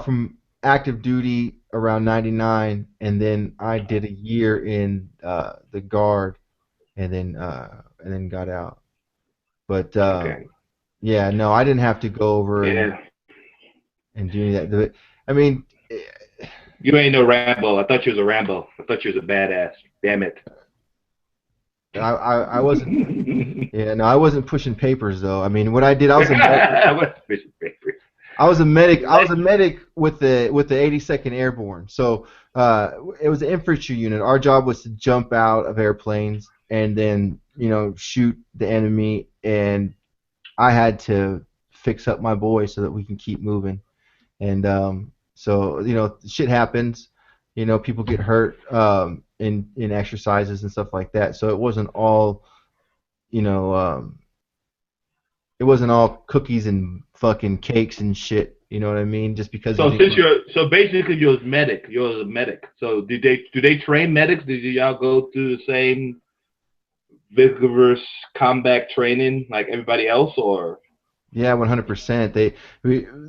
from active duty around '99, and then I did a year in the guard, and then got out. But Okay. yeah, no, I didn't have to go over Yeah. and do any of that. I mean, You ain't no Rambo. I thought you was a Rambo. I thought you was a badass. Damn it. I wasn't. Yeah, no, I wasn't pushing papers though. I mean, what I did, I was a med. What's Bishop Bakery? I was a medic. I was Let a medic with the 82nd Airborne. So it was an infantry unit. Our job was to jump out of airplanes and then shoot the enemy. And I had to fix up my boys so that we can keep moving. And so shit happens. People get hurt in exercises and stuff like that. So you know um, it wasn't all cookies and fucking cakes and shit. You know what I mean? Just because you So do. since you're basically you're a medic. You're a medic. So do they train medics? Did y'all go through the same vigorous combat training like everybody else, or? Yeah, 100%.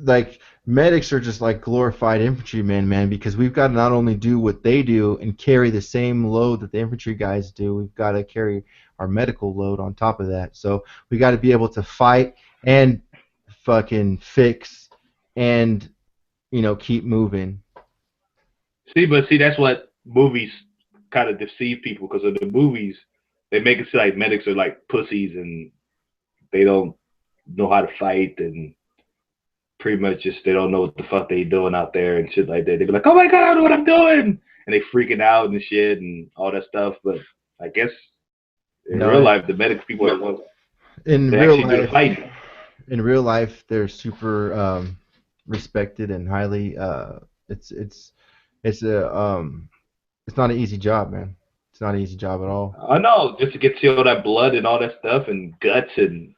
Like medics are just like glorified infantrymen, man, because we've got to not only do what they do and carry the same load that the infantry guys do, we've got to carry our medical load on top of that. So we got to be able to fight and fucking fix and keep moving. See, that's what movies kind of deceive people because of the movies. They make it seem like medics are like pussies and they don't know how to fight and pretty much just they don't know what the fuck they doing out there and shit like that. They be like, "Oh my god, I know what I'm doing," and they freaking out and shit and all that stuff. But I guess in real No, life, the medics people are the ones in they real actually do the life, fighting. they're super respected and highly. It's it's a it's not an easy job, man. It's not an easy job at all. I know, just to get to see all that blood and all that stuff and guts and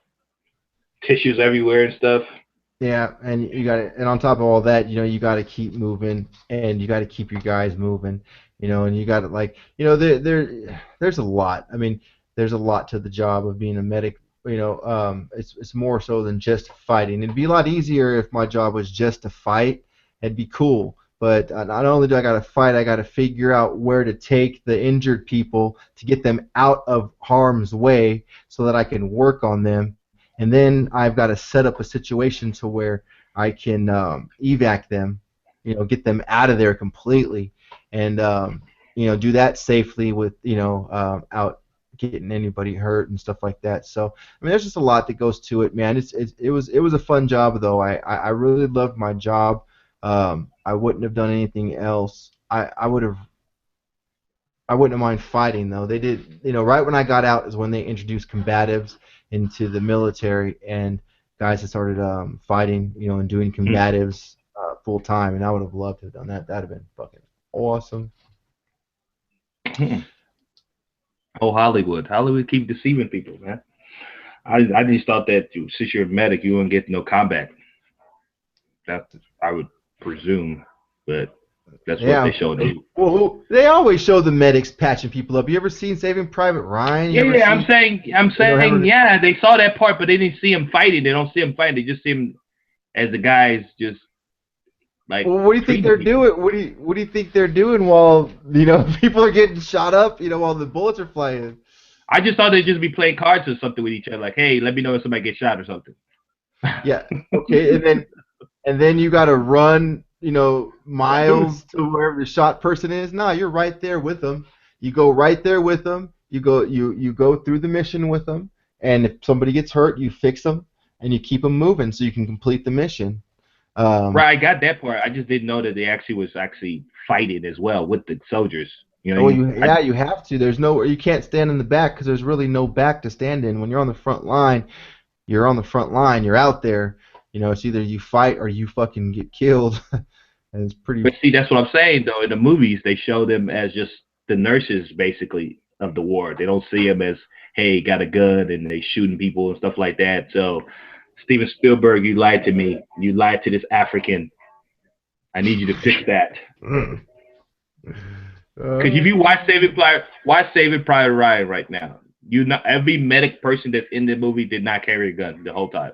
tissues everywhere and stuff. Yeah, and you got to, and on top of all that, you got to keep moving, and you got to keep your guys moving, and you got to like, there's a lot. I mean, there's a lot to the job of being a medic. It's more so than just fighting. It'd be a lot easier if my job was just to fight. It'd be cool. But not only do I got to fight, I got to figure out where to take the injured people to get them out of harm's way so that I can work on them, and then I've got to set up a situation to where I can evac them, get them out of there completely, and do that safely with out getting anybody hurt and stuff like that. So I mean, there's just a lot that goes to it, man. It was a fun job though. I really loved my job. I wouldn't have done anything else. I wouldn't mind fighting though. They did, right when I got out is when they introduced combatives into the military, and guys that started fighting, and doing combatives full time. And I would have loved to have done that. That'd have been fucking awesome. Oh, Hollywood keep deceiving people, man. I just thought that since you're a medic, you wouldn't get no combat. That I would presume, but that's what they Yeah. showed you. Well, they always show the medics patching people up. You ever seen Saving Private Ryan? You Yeah, ever yeah. I'm see, saying, having yeah. They saw that part, but they didn't see him fighting. They don't see him fighting. They just see him as the guys just Like Well, what do you think treating they're people. doing? What do you think they're doing while people are getting shot up? While the bullets are flying. I just thought they'd just be playing cards or something with each other. Like, hey, let me know if somebody gets shot or something. Yeah. Okay. And then you got to run, miles to wherever the shot person is. No, you're right there with them. You go right there with them. You go through the mission with them, and if somebody gets hurt, you fix them and you keep them moving so you can complete the mission. Um, Right, I got that part. I just didn't know that they actually was actually fighting as well with the soldiers. You know, oh, you have to. There's no you can't stand in the back because there's really no back to stand in. When you're on the front line, you're on the front line. You're out there. It's either you fight or you fucking get killed. And it's pretty. but see, that's what I'm saying though. In the movies, they show them as just the nurses basically of the war. They don't see them as, hey, got a gun and they shooting people and stuff like that. So, Steven Spielberg, you lied to me. You lied to this African. I need you to fix that. Because if Uh, you watch Saving Private Ryan right now, you know every medic person that's in the movie did not carry a gun the whole time,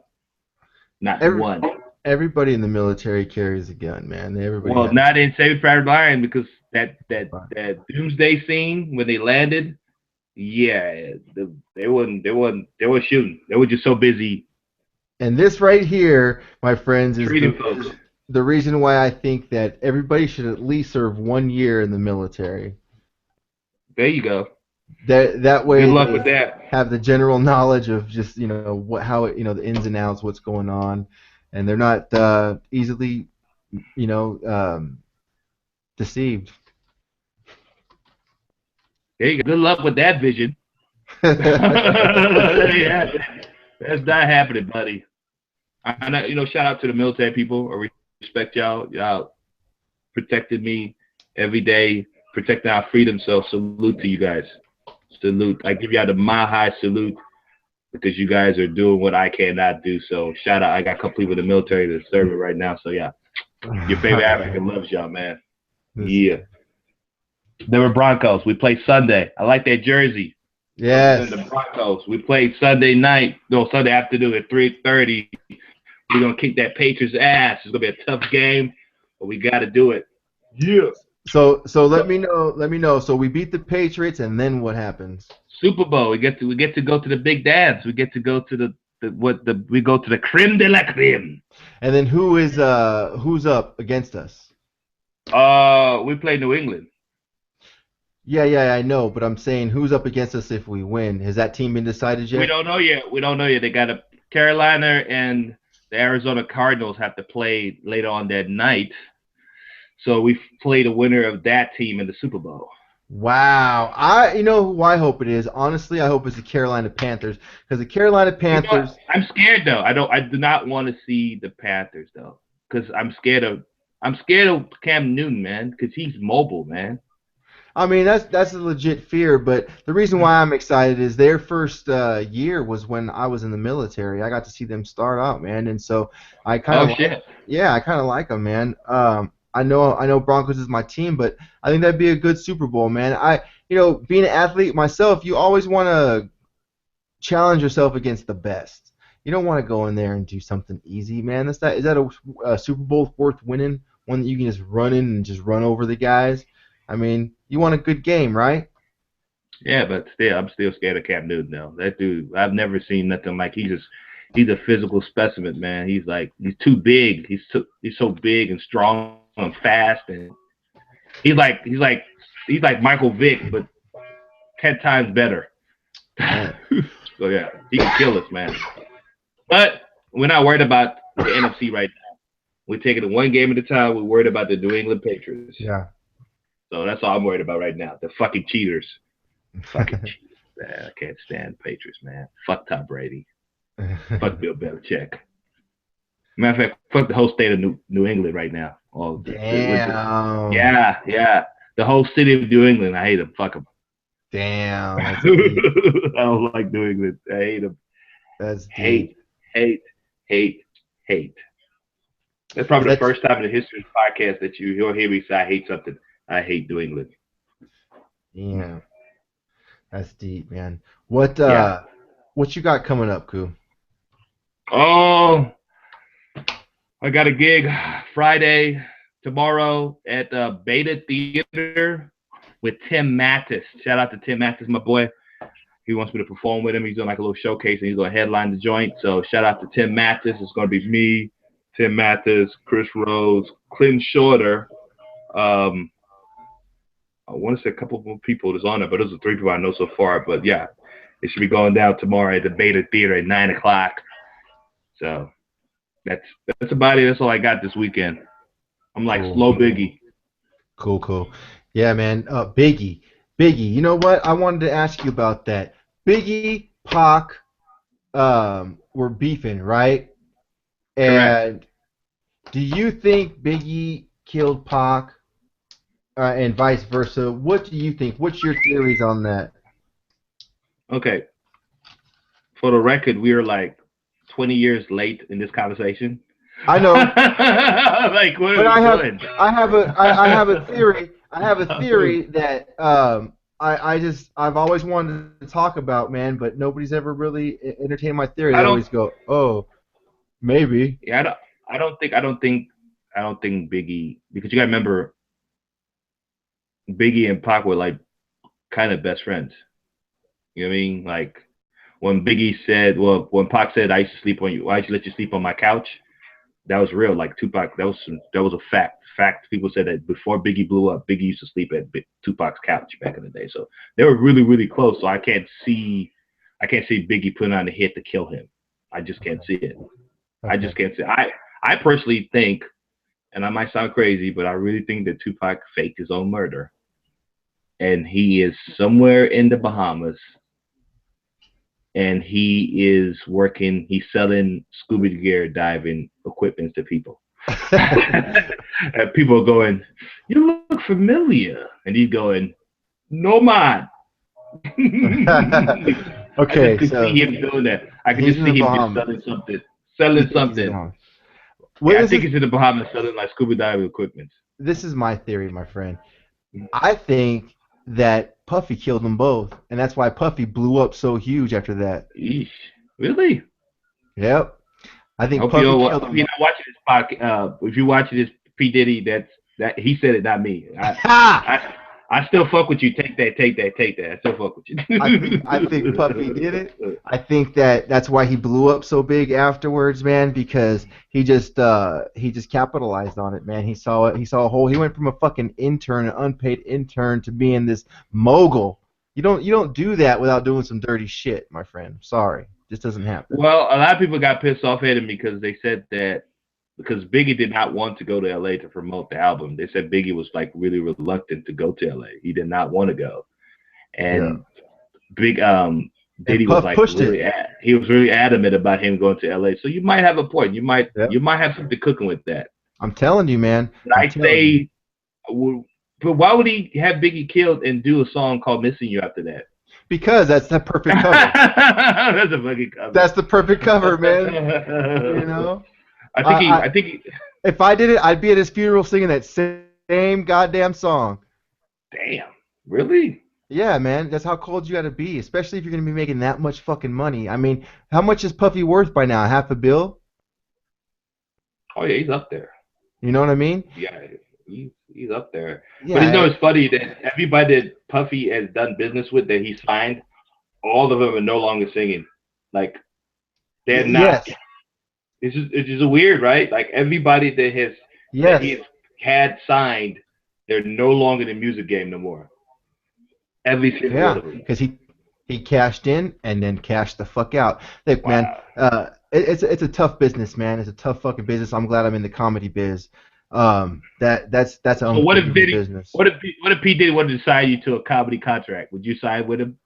not every, one. everybody in the military carries a gun, man. Everybody Well, has. not in Saving Private Ryan because that doomsday scene when they landed, yeah, they weren't shooting. They were just so busy And this right here, my friends, is treating the folks. is the reason why I think that everybody should at least serve 1 year in the military. There you go. That Good way luck with they that. have the general knowledge of just what how it the ins and outs, what's going on, and they're not easily you know deceived. There you go. Good luck with that vision. Yeah, that's not happening, buddy. Shout out to the military people. I respect y'all. Y'all protected me every day, protecting our freedom. So salute to you guys. Salute. I give y'all the mile high salute because you guys are doing what I cannot do. So shout out. I got complete with the military that's serving right now. So yeah, your favorite African loves y'all, man. This- Yeah. Denver Broncos. We play Sunday. I like that jersey. yes. Represent the Broncos. We played Sunday night. No, Sunday afternoon at 3:30. We're gonna kick that Patriots ass. It's gonna be a tough game, but we got to do it. Yeah. So let me know. So we beat the Patriots, and then what happens? Super Bowl. We get to go to the big dance. We get to go to we go to the creme de la creme. And then who's up against us? We play New England. Yeah, yeah, I know, but I'm saying who's up against us if we win? Has that team been decided We yet? don't know yet. We don't know yet. They got a Carolina and the Arizona Cardinals have to play later on that night. So we play the winner of that team in the Super Bowl. Wow. You know who I hope it is. Honestly, I hope it's the Carolina Panthers because the Carolina You know what? Panthers. I'm scared though. I do not want to see the Panthers though, because I'm scared of Cam Newton, man, because he's mobile, man. I mean, that's a legit fear, but the reason why I'm excited is their first year was when I was in the military. I got to see them start out, man, and so I kind Oh of like, shit. yeah, I kind of like them, man. I know Broncos is my team, but I think that'd be a good Super Bowl, man. Being an athlete myself, you always want to challenge yourself against the best. You don't want to go in there and do something easy, man. Is that a Super Bowl worth winning? One that you can just run in and just run over the guys? I mean, you want a good game, right? Yeah, but still, I'm still scared of Cam Newton though. That dude, I've never seen nothing like. He's a physical specimen, man. He's too big. He's so big and strong and fast, and he's like Michael Vick, but 10 times better. Man. So yeah, he can kill us, man. But we're not worried about the NFC right now. We're taking it one game at a time. We're worried about the New England Patriots. Yeah. So that's all I'm worried about right now. The fucking cheaters. Fucking cheaters, man. I can't stand Patriots, man. Fuck Tom Brady. Fuck Bill Belichick. Matter of fact, fuck the whole state of New England right now. Damn. Yeah. The whole city of New England. I hate them. Fuck them. Damn. That's deep. I don't like New England. I hate them. That's deep. Hate, hate, hate, hate. That's Is probably the that first time in the history of the podcast that you'll hear me say I hate something. I hate New England. Yeah. That's deep, man. What Yeah. uh what you got coming up, Koo? Oh, I got a gig Friday. tomorrow at Beta Theater with Tim Mattis. Shout out to Tim Mattis, my boy. He wants me to perform with him. He's doing like a little showcase, and he's going to headline the joint. So shout out to Tim Mattis. It's going to be me, Tim Mattis, Chris Rose, Clint Shorter. I want to say a couple more people that's on there, but those are 3 people I know so far. But yeah, it should be going down tomorrow at the Beta Theater at 9 o'clock. So that's about it. That's all I got this weekend. I'm like Cool. slow Biggie. Cool. Yeah, man. Biggie. You know what? I wanted to ask you about that. Biggie, Pac, were beefing, right? Correct. And do you think Biggie killed Pac, and vice versa? What do you think? What's your theories on that? Okay. For the record, we are like 20 years late in this conversation. I know. Like, what But are we doing? I have a theory. I have a theory that I've always wanted to talk about, man, but nobody's ever really entertained my theory. They always go, "Oh, maybe." Yeah, I don't think Biggie, because you gotta remember Biggie and Pac were like kind of best friends. You know what I mean? Like when Biggie said, well, when Pac said, "I used to sleep on you. I used to let you sleep on my couch." That was real. Like Tupac, that was a fact. People said that before Biggie blew up, Biggie used to sleep at Tupac's couch back in the day. So they were really, really close. So I can't see Biggie putting on a hit to kill him. I just can't see it. Okay. I just can't see. I personally think, and I might sound crazy, but I really think that Tupac faked his own murder, and he is somewhere in the Bahamas, and he is working. He's selling scuba gear diving equipment to people. And people are going, "You look familiar," and he's going, "No, man." Okay, I just so could see him doing that. I could he's just in see the him just Bahamas. selling You think he's in the something. Bahamas? Yeah, I This think is he's in the Bahamas selling like scuba diving equipment. my theory, my friend. I think that Puffy killed them both, and that's why Puffy blew up so huge after that. Eesh. Really? Yep. I think Hope Puffy killed you're him. not watching this podcast. If you're watching this, P Diddy, that he said it, not me. Ha! I still fuck with you. Take that. I still fuck with you. I think Puffy did it. I think that's why he blew up so big afterwards, man, because he just capitalized on it, man. He saw it. He saw a whole. He went from a fucking intern, an unpaid intern, to being this mogul. You don't do that without doing some dirty shit, my friend. Sorry, just doesn't happen. Well, a lot of people got pissed off at him because they said that because Biggie did not want to go to LA to promote the album. They said Biggie was like really reluctant to go to LA. He did not want to go. Yeah. And Big And Diddy was Puff like pushed really it. he was really adamant about him going to LA. So you might have a point. You might Yep. have something cooking with that. I'm telling you, man. But I'm I telling you. say, but why would he have Biggie killed and do a song called "Missing You" after that? Because that's the perfect cover. That's a fucking cover. That's the perfect cover, man. You know. I think he, If I did it, I'd be at his funeral singing that same goddamn song. damn, really? Yeah, man, that's how cold you gotta be, especially if you're gonna be making that much fucking money. I mean, how much is Puffy worth by now? Half a bill? Oh yeah, he's up there. You know what I mean? Yeah, he's up there. But Yeah. it's funny that everybody that Puffy has done business with that he signed, all of them are no longer singing. Like they're not. Yes. It's just weird, right? Like everybody that Yes. he's had signed, they're no longer in the music game no more. Every single one Yeah, of them. because he cashed in and then cashed the fuck out. Look, man, Wow. it's a tough business, man. It's a tough fucking business. I'm glad I'm in the comedy biz. That's an So what if uncomfortable Diddy? business. What if P Diddy wanted to sign you to a comedy contract? Would you sign with him?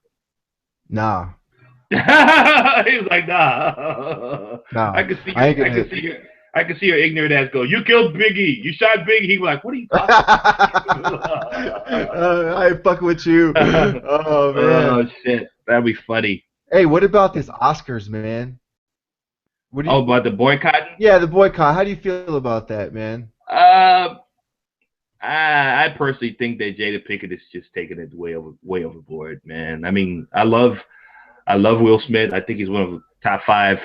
Nah, He was like, nah. nah, I can see I ain't gonna. I can see your ignorant ass go, you killed Biggie. You shot Biggie. He was like, what are you talking about? I ain't fucking with you. Oh man. Oh shit. That'd be funny. Hey, what about this Oscars, man? What do you? About the boycotting? Yeah, the boycott. How do you feel about that, man? I personally think that Jada Pinkett is just taking it way overboard, man. I mean, I love Will Smith. I think he's one of the top 5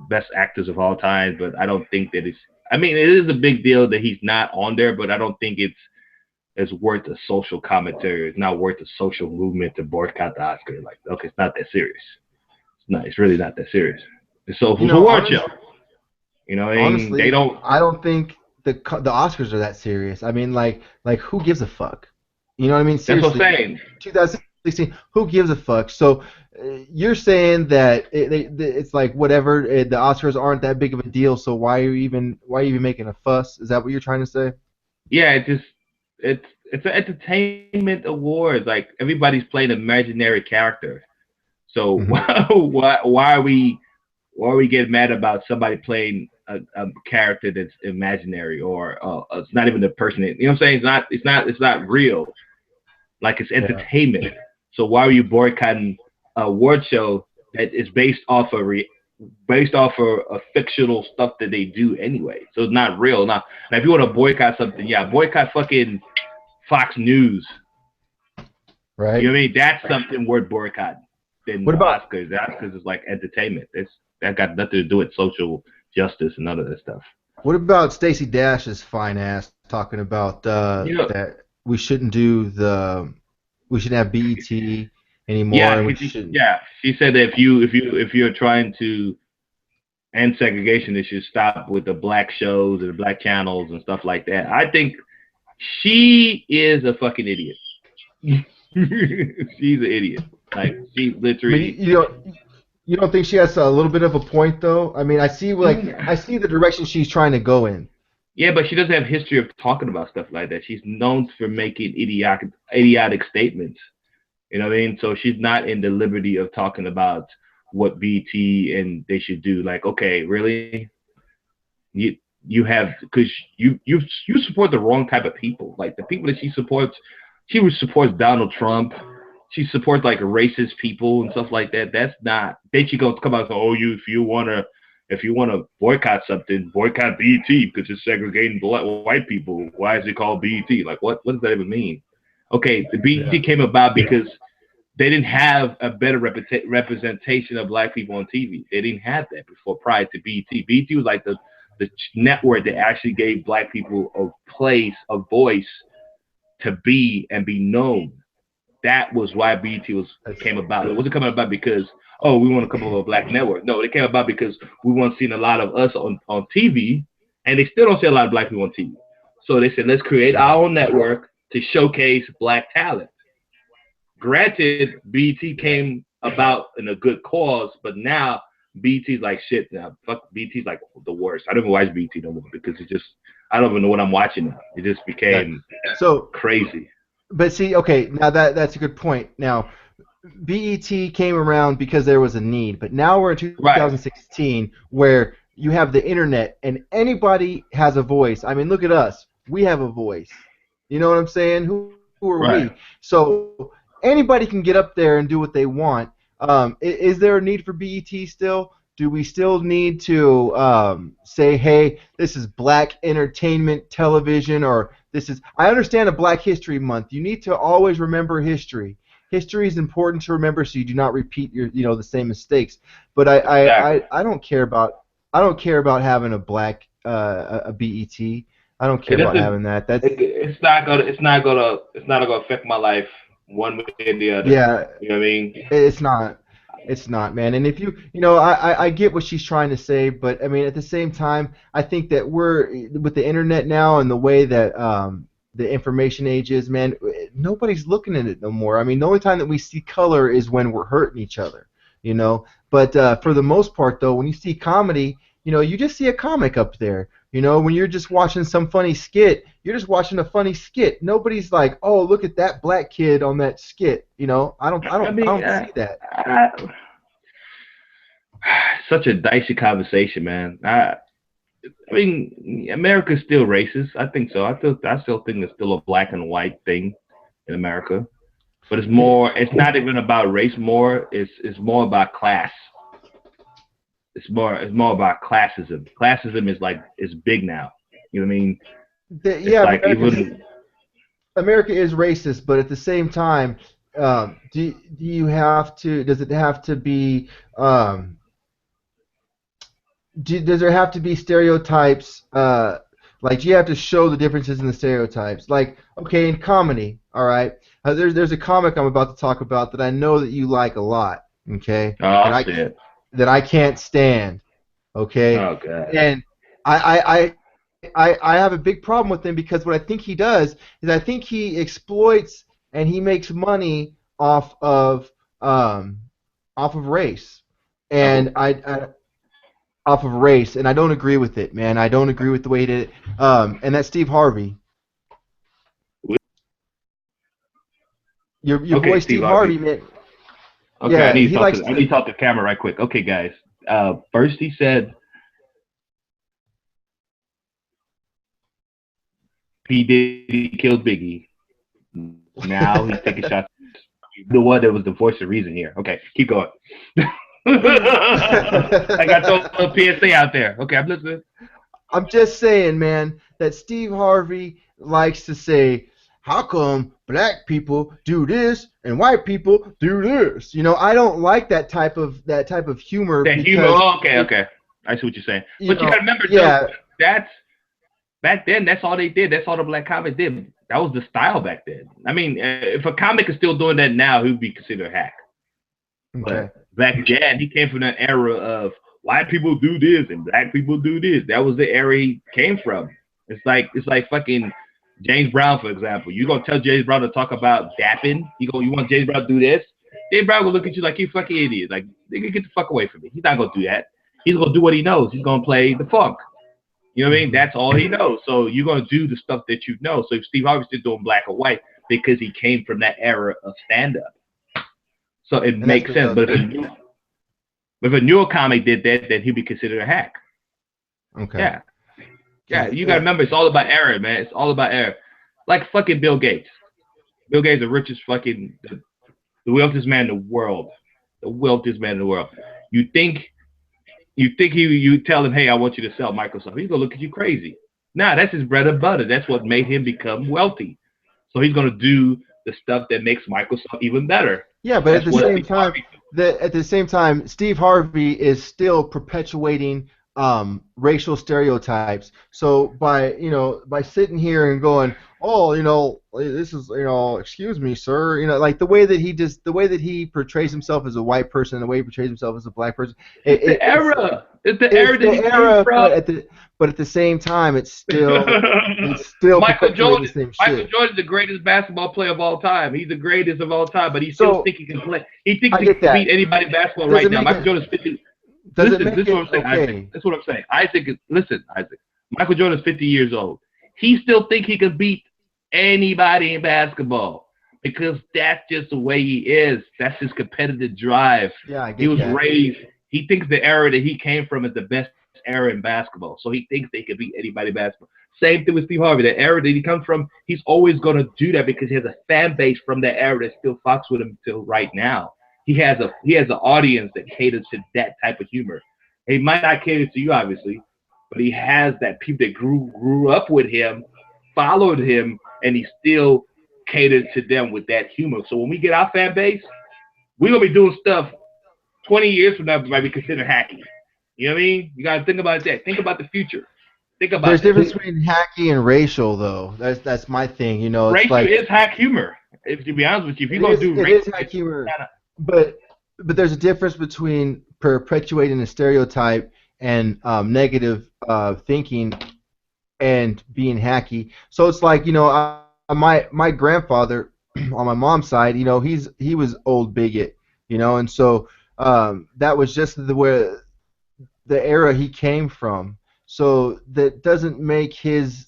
best actors of all time, but I don't think that I mean, it is a big deal that he's not on there, but I don't think it's worth a social commentary. It's not worth a social movement to boycott the Oscars. Like, okay, it's not that serious. It's really not that serious. It's You Soulful's know, award show. You know, what I mean, they honestly, don't. I don't think the Oscars are that serious. I mean, like who gives a fuck? You know what I mean? That's what I'm Seriously, saying. 2016, who gives a fuck? So you're saying that it's like whatever, the Oscars aren't that big of a deal. So why are you even making a fuss? Is that what you're trying to say? Yeah, it's an entertainment award. Like everybody's playing an imaginary character. So Hmm. why are we getting mad about somebody playing a character that's imaginary or it's not even the person? You know what I'm saying? It's not real. Like it's Yeah. entertainment. So why are you boycotting a award show that is based off of a fictional stuff that they do anyway? So it's not real. Now if you want to boycott something, yeah, boycott fucking Fox News. You Right. know what I mean? That's something worth boycotting than What the about Oscars. The Oscars is like entertainment. That got nothing to do with social justice and none of that stuff. what about Stacey Dash's fine ass talking about You know, that we shouldn't have BET anymore, yeah, and we shouldn't. she said that if you're trying to end segregation, it should stop with the black shows and the black channels and stuff like that. I think she is a fucking idiot. She's an idiot. Like she's I mean, literally. you don't think she has a little bit of a point though? I mean, I see the direction she's trying to go in. Yeah, but she doesn't have history of talking about stuff like that. She's known for making idiotic statements. You know what I mean? So she's not in the liberty of talking about what BT and they should do. Like, okay, really? You you have because you support the wrong type of people. Like the people that she supports Donald Trump. She supports like racist people and stuff like that. That's not. Then she goes come out and say, oh, if you wanna boycott something, boycott BET because it's segregating black white people. Why is it called BET? Like what does that even mean? Okay, the BET Yeah. came about because they didn't have a better representation of black people on TV. They didn't have that before prior to BET. BET was like the network that actually gave black people a place, a voice to be and be known. That was why BET That's came about. It wasn't coming about because oh we want to come up with a black network. No, it came about because we want to see a lot of us on TV, and they still don't see a lot of black people on TV. So they said let's create yeah. our own network to showcase black talent. Granted, BT came about in a good cause, but now BT's like shit now. Fuck BT's like the worst. I don't even watch BT no more because it just I don't even know what I'm watching now. It just Yeah. became So, crazy. but see, okay, now that's a good point. Now, BET came around because there was a need, but now we're in Right, 2016 where you have the internet and anybody has a voice. I mean, look at us. We have a voice. You know what I'm saying? Who are right. we? So anybody can get up there and do what they want. Is there a need for BET still? Do we still need to say, hey, this is black entertainment television, or this is? I understand a Black History Month. You need to always remember history. History is important to remember so you do not repeat the same mistakes. But Exactly. I don't care about having a black a BET. I don't care It about doesn't. having that. That's It's not gonna affect my life one way or the other. yeah. You know what I mean? It's not. It's not, man. And if I get what she's trying to say, but I mean, at the same time, I think that we're with the internet now and the way that the information age is, man. Nobody's looking at it no more. I mean, the only time that we see color is when we're hurting each other, you know. But for the most part, though, when you see comedy, you just see a comic up there. When you're just watching some funny skit, you're just watching a funny skit. Nobody's like, "Oh, look at that black kid on that skit." I I mean, don't see that. such a dicey conversation, man. I mean, America's still racist. I think so. I still think it's still a black and white thing in America. But it's Yeah, more. It's not even about race. More. It's more about class. It's more about classism. Classism is big now. You know what I mean? It's yeah, like even America is racist, but at the same time, do you have to? Does it have to be? Um, does there have to be stereotypes? Like, do you have to show the differences in the stereotypes? Like, okay, in comedy, all right. There's a comic I'm about to talk about that I know that you like a lot. Okay, Oh shit. that I can't stand. Okay, Oh god. and I have a big problem with him because what I think he does is I think he exploits and he makes money um off of race, Of and who? off of race, and I don't agree with it, man. I don't agree with the way he did it. And that's Steve Harvey. Your boy Okay, Steve Steve Harvey, Harvey. man. Okay, Yeah, he likes I need to. to talk to the camera right quick. Okay, guys. First he said P Diddy killed Biggie. Now he's taking shots. The one that was the voice of reason here. Okay, keep going. I got to throw a PSA out there. Okay, I'm listening. I'm just saying, man, that Steve Harvey likes to say, "How come black people do this and white people do this?" I don't like that type of humor That humor. because Oh, okay, it, okay. I see what you're saying. But you got to remember, though, yeah, that's back then. That's all they did. That's all the black comics did. That was the style back then. I mean, if a comic is still doing that now, he would be considered a hack. okay. But back then, he came from that era of white people do this and black people do this. That was the era he came from. It's like fucking James Brown, for example. You gonna tell James Brown to talk about dapping? You want James Brown to do this? James Brown will look at you like you fucking idiot. Like, nigga, get the fuck away from me. He's not gonna do that. He's gonna do what he knows. He's gonna play the funk. You know what I mean? Hmm. That's all he knows. So you're gonna do the stuff that you know. So if Steve Harvey's still doing black or white because he came from that era of stand up. So it And that's makes sense. But okay. if a newer comic did that, then he'd be considered a hack. Okay. Yeah. Yeah. 'Cause, You gotta remember it's all about error, man. It's all about error. Like fucking Bill Gates. Bill Gates, the richest fucking the wealthiest man in the world. The wealthiest man in the world. You think you tell him, hey, I want you to sell Microsoft. He's gonna look at you crazy. Nah, that's his bread and butter. That's what made him become wealthy. So he's gonna do the stuff that makes Microsoft even better. yeah, but That's what Steve Harvey do. at the same time, Steve Harvey is still perpetuating racial stereotypes. So by sitting here and going, oh, this is, excuse me, sir, like the way that he portrays himself as a white person, and the way he portrays himself as a black person, It's the it's era. It's the it's era that the he came era, from. but at the same time, it's still Michael perpetuating the Jordan. same Michael shit. Jordan is the greatest basketball player of all time. He's the greatest of all time, but he still So think he can play. He thinks I he get can beat that. anybody in basketball Does right it now. make Michael it? Jordan's 50. Does it Listen, this make is what it I'm saying, Isaac. okay? That's what I'm saying. Listen, Isaac. Michael Jordan's 50 years old. He still think he can beat anybody in basketball because that's just the way he is. That's his competitive drive. Yeah, I He get was that. raised. He thinks the era that he came from is the best era in basketball. So he thinks they can beat anybody in basketball. Same thing with Steve Harvey. The era that he comes from, he's always going to do that because he has a fan base from that era that still fucks with him till right now. He has an audience that caters to that type of humor. He might not cater to you, obviously, but he has that people that grew up with him, followed him, and he still catered to them with that humor. So when we get our fan base, we're gonna be doing stuff 20 years from now that might be considered hacky. You know what I mean? You gotta think about that. Think about the future. Think There's about a that. difference between hacky and racial, though. That's my thing. It's Racial like is hack humor. If to be honest with you, if you're it gonna is do it racial, is hack it's humor, kind of but there's a difference between perpetuating a stereotype and negative thinking and being hacky. So it's like my grandfather on my mom's side, he was old bigot, and so that was just the era he came from. So that doesn't make his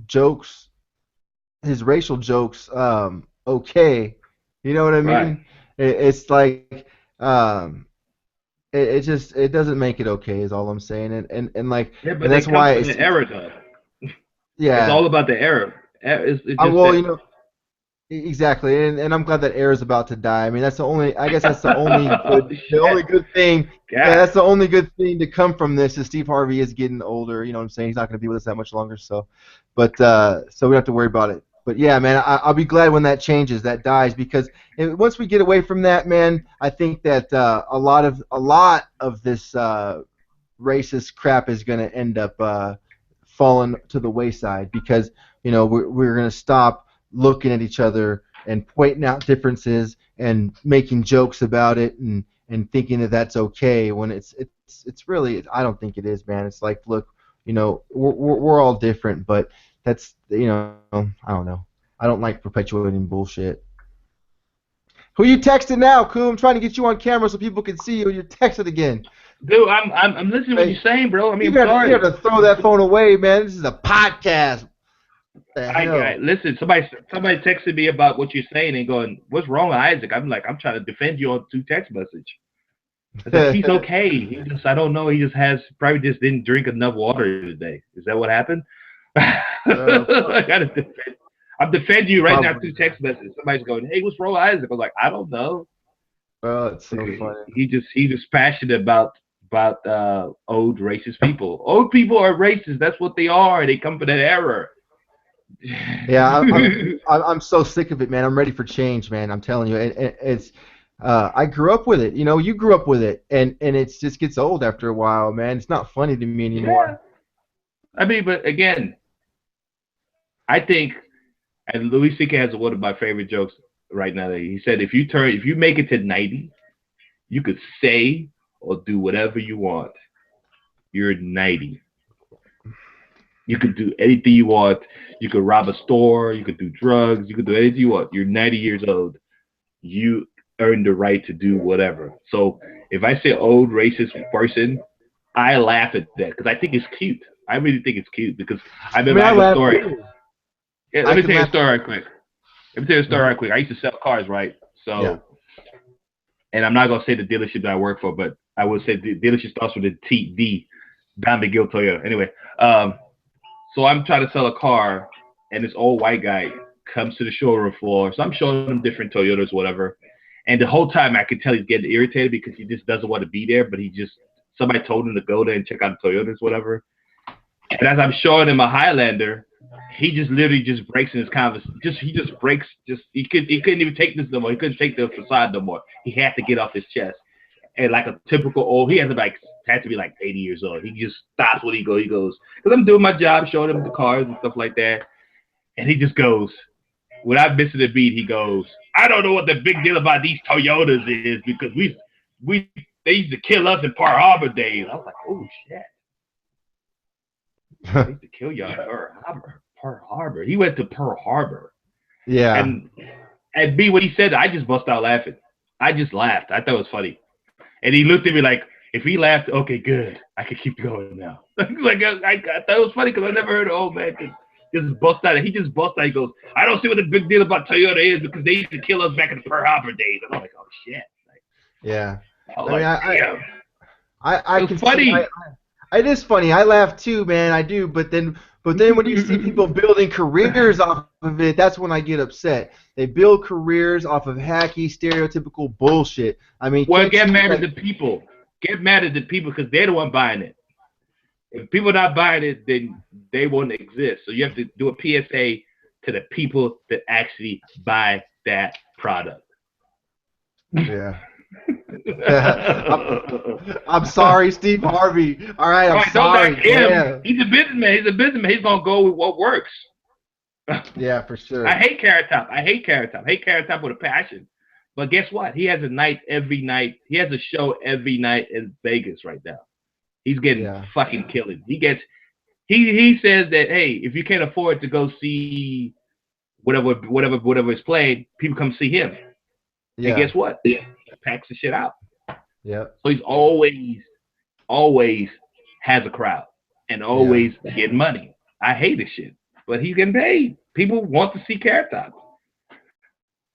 jokes, his racial jokes, okay. You know what I right. mean? It's like it doesn't make it okay is all I'm saying, and like Yeah, but and they that's come why from the era though. It's yeah. all about the era. It's just Well, that. exactly, and I'm glad that air is about to die. I mean, I guess that's the only Oh only shit. good thing. Yeah, God. that's the only good thing to come from this is Steve Harvey is getting older. You know what I'm saying? He's not going to be with us that much longer. So we don't have to worry about it. But yeah, man, I'll be glad when that changes, that dies, because once we get away from that, man, I think that a lot of this racist crap is going to end up falling to the wayside, because we're going to stop looking at each other and pointing out differences and making jokes about it, and thinking that that's okay, when it's really, I don't think it is, man. It's like, look, we're all different, but that's, I don't know. I don't like perpetuating bullshit. Who you texting now, Cool? I'm trying to get you on camera so people can see you. You're texting again. Dude, I'm listening to what Hey, you're saying, bro. I mean, you I'm gotta you sorry. gotta throw that phone away, man. This is a podcast. What the I hell? listen. Somebody texted me about what you're saying and going, "What's wrong with Isaac?" I'm like, I'm trying to defend you on two text message. It's like he's okay. I don't know. He just probably just didn't drink enough water today. Is that what happened? I gotta defend. I'm defending you right now Probably. through text message. Somebody's going, "Hey, what's wrong with Isaac?" I was like, I don't know. Oh, it's so funny. He just passionate about old racist people. Old people are racist. That's what they are. They come from that era. Yeah, I'm so sick of it, man. I'm ready for change, man. I'm telling you, it's. I grew up with it. You grew up with it, and it just gets old after a while, man. It's not funny to me Yeah. anymore. I mean, but again, I think, and Louis C.K. has one of my favorite jokes right now. He said, if you make it to 90, you could say or do whatever you want. You're 90. You could do anything you want. You could rob a store. You could do drugs. You could do anything you want. You're 90 years old. You earn the right to do whatever. So if I say old racist person, I laugh at that because I think it's cute. I really think it's cute because I I remember mean, I I have a laugh story. too. Yeah, let I me can tell you a laugh. story right quick. Let me tell you a story Mhm. right quick. I used to sell cars, right? Yeah. So, and I'm not gonna say the dealership that I work for, but I would say the dealership starts with a T D, Don McGill Toyota. Anyway, so I'm trying to sell a car, and this old white guy comes to the showroom floor. So I'm showing him different Toyotas, whatever. And the whole time I could tell he's getting irritated because he just doesn't want to be there, but somebody told him to go there and check out the Toyotas, whatever. And as I'm showing him a Highlander, he just literally just breaks in his conversation. He just breaks. He couldn't even take this no more. He couldn't take the facade no more. He had to get off his chest. And like a typical old, he had to be like 80 years old. He just stops when he goes. He goes, because I'm doing my job, showing him the cars and stuff like that. And he just goes, without missing a beat, he goes, I don't know what the big deal about these Toyotas is because we they used to kill us in Pearl Harbor days. I was like, oh shit. They used to kill y'all in Pearl Harbor. Pearl Harbor. He went to Pearl Harbor. Yeah. And B, when he said that, I just bust out laughing. I just laughed. I thought it was funny. And he looked at me like, if he laughed, okay, good. I can keep going now. Like I thought it was funny because I never heard an old man just bust out. He just bust out. He goes, I don't see what the big deal about Toyota is because they used to kill us back in the Pearl Harbor days. And I'm like, oh shit. Yeah. I was I mean, like, damn. I It was can see. funny. It is funny. I laugh too, man. I do. But then when you see people building careers off of it, that's when I get upset. They build careers off of hacky, stereotypical bullshit. I mean, Well, can't get you mad at like? the people. Get mad at the people because they're the one buying it. If people are not buying it, then they won't exist. So you have to do a PSA to the people that actually buy that product. Yeah. I'm, I'm sorry, Steve Harvey. All right, I'm Right, don't knock sorry. him. Damn. He's a businessman. He's a businessman. He's gonna go with what works. Yeah, for I sure. hate Carrot Top. I hate Carrot Top. I hate Carrot Top with a passion. But guess what? He has a night every night. He has a show every night in Vegas right now. He's getting Yeah. fucking killing. He says that, hey, if you can't afford to go see whatever is played, people come see him. And Yeah. guess what? He packs the shit out. Yep. So he's always has a crowd and Yeah. always getting money. I hate this shit, but he's getting paid. People want to see Carrot Top.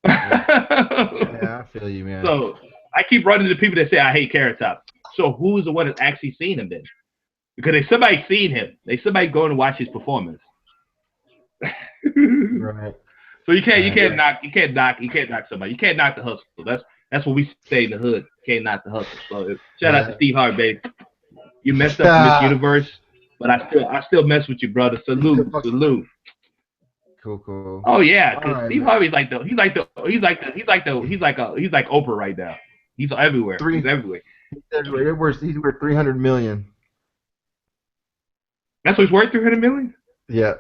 Yeah. Yeah. I feel you, man. So I keep running into people that say I hate Carrot Top. So who's the one that's actually seen him then? Because if somebody seen him, they somebody going to watch his performance. Right. So you Right. can't knock somebody. You can't knock the hustle. That's what we say in the hood. Can't knock the hustle. So shout out to Yeah. Steve Harvey, baby. You messed up Miss Universe, but I still mess with you, brother. You still Salute, fucks with me. salute. Cool. Oh yeah, All because right, Steve man. Harvey's like Oprah right now. He's everywhere. He's Three. everywhere. He's worth 300 million. That's what he's worth, 300 million. Yeah.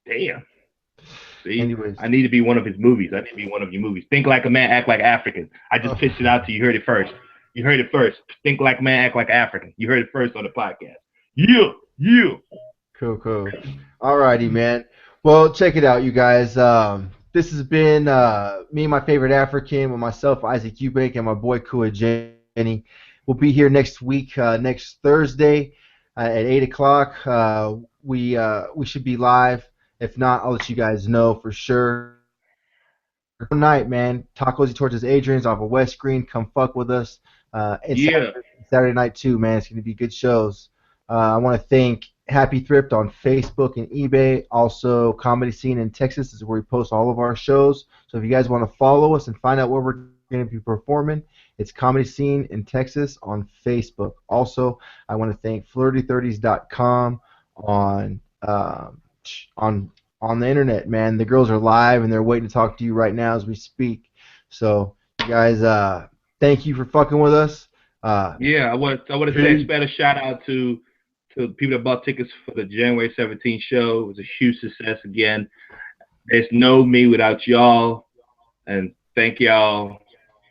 Damn. See, Anyways. I need to be one of his movies. I need to be one of your movies. Think Like a Man, Act Like African. I just Oh, pitched it out to you. You heard it first. You heard it first. Think Like a Man, Act Like African. You heard it first on the podcast. Yeah. cool. All righty, man. Well, check it out, you guys. This has been me and my favorite African with myself, Isaac Eubank, and my boy Kua Jenny. We'll be here next week, next Thursday at 8 o'clock. We should be live. If not, I'll let you guys know for sure. Night, man. Tacos Torches Adrian's off of West Green. Come fuck with us. And Yeah. Saturday night too, man. It's gonna be good shows. I want to thank Happy Thrift on Facebook and eBay. Also, Comedy Scene in Texas is where we post all of our shows. So if you guys want to follow us and find out where we're going to be performing, it's Comedy Scene in Texas on Facebook. Also, I want to thank flirty30s.com on on the internet, man. The girls are live and they're waiting to talk to you right now as we speak. So, you guys, thank you for fucking with us. Yeah, I want to say a special shout out to the people that bought tickets for the January 17th show. It was a huge success again. There's no me without y'all, and thank y'all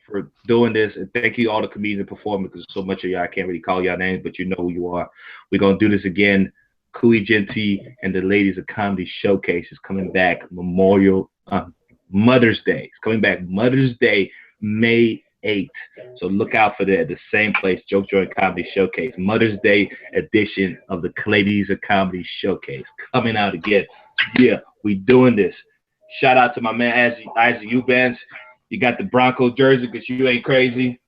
for doing this, and thank you all the comedians and performers, because so much of y'all, I can't really call y'all names, but you know who you are. We're going to do this again. Kui Genti and the Ladies of Comedy Showcase is coming back Mother's Day. It's coming back Mother's Day, May 8th. So look out for that at the same place, Joke Joint Comedy Showcase. Mother's Day edition of the Ladies of Comedy Showcase. Coming out again. Yeah, we doing this. Shout out to my man Isaac Eubank. You got the Broncos jersey because you ain't crazy.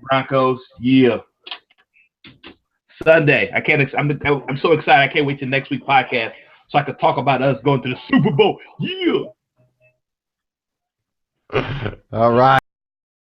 Broncos, yeah. Sunday. I'm so excited. I can't wait till next week's podcast so I can talk about us going to the Super Bowl. Yeah. All right.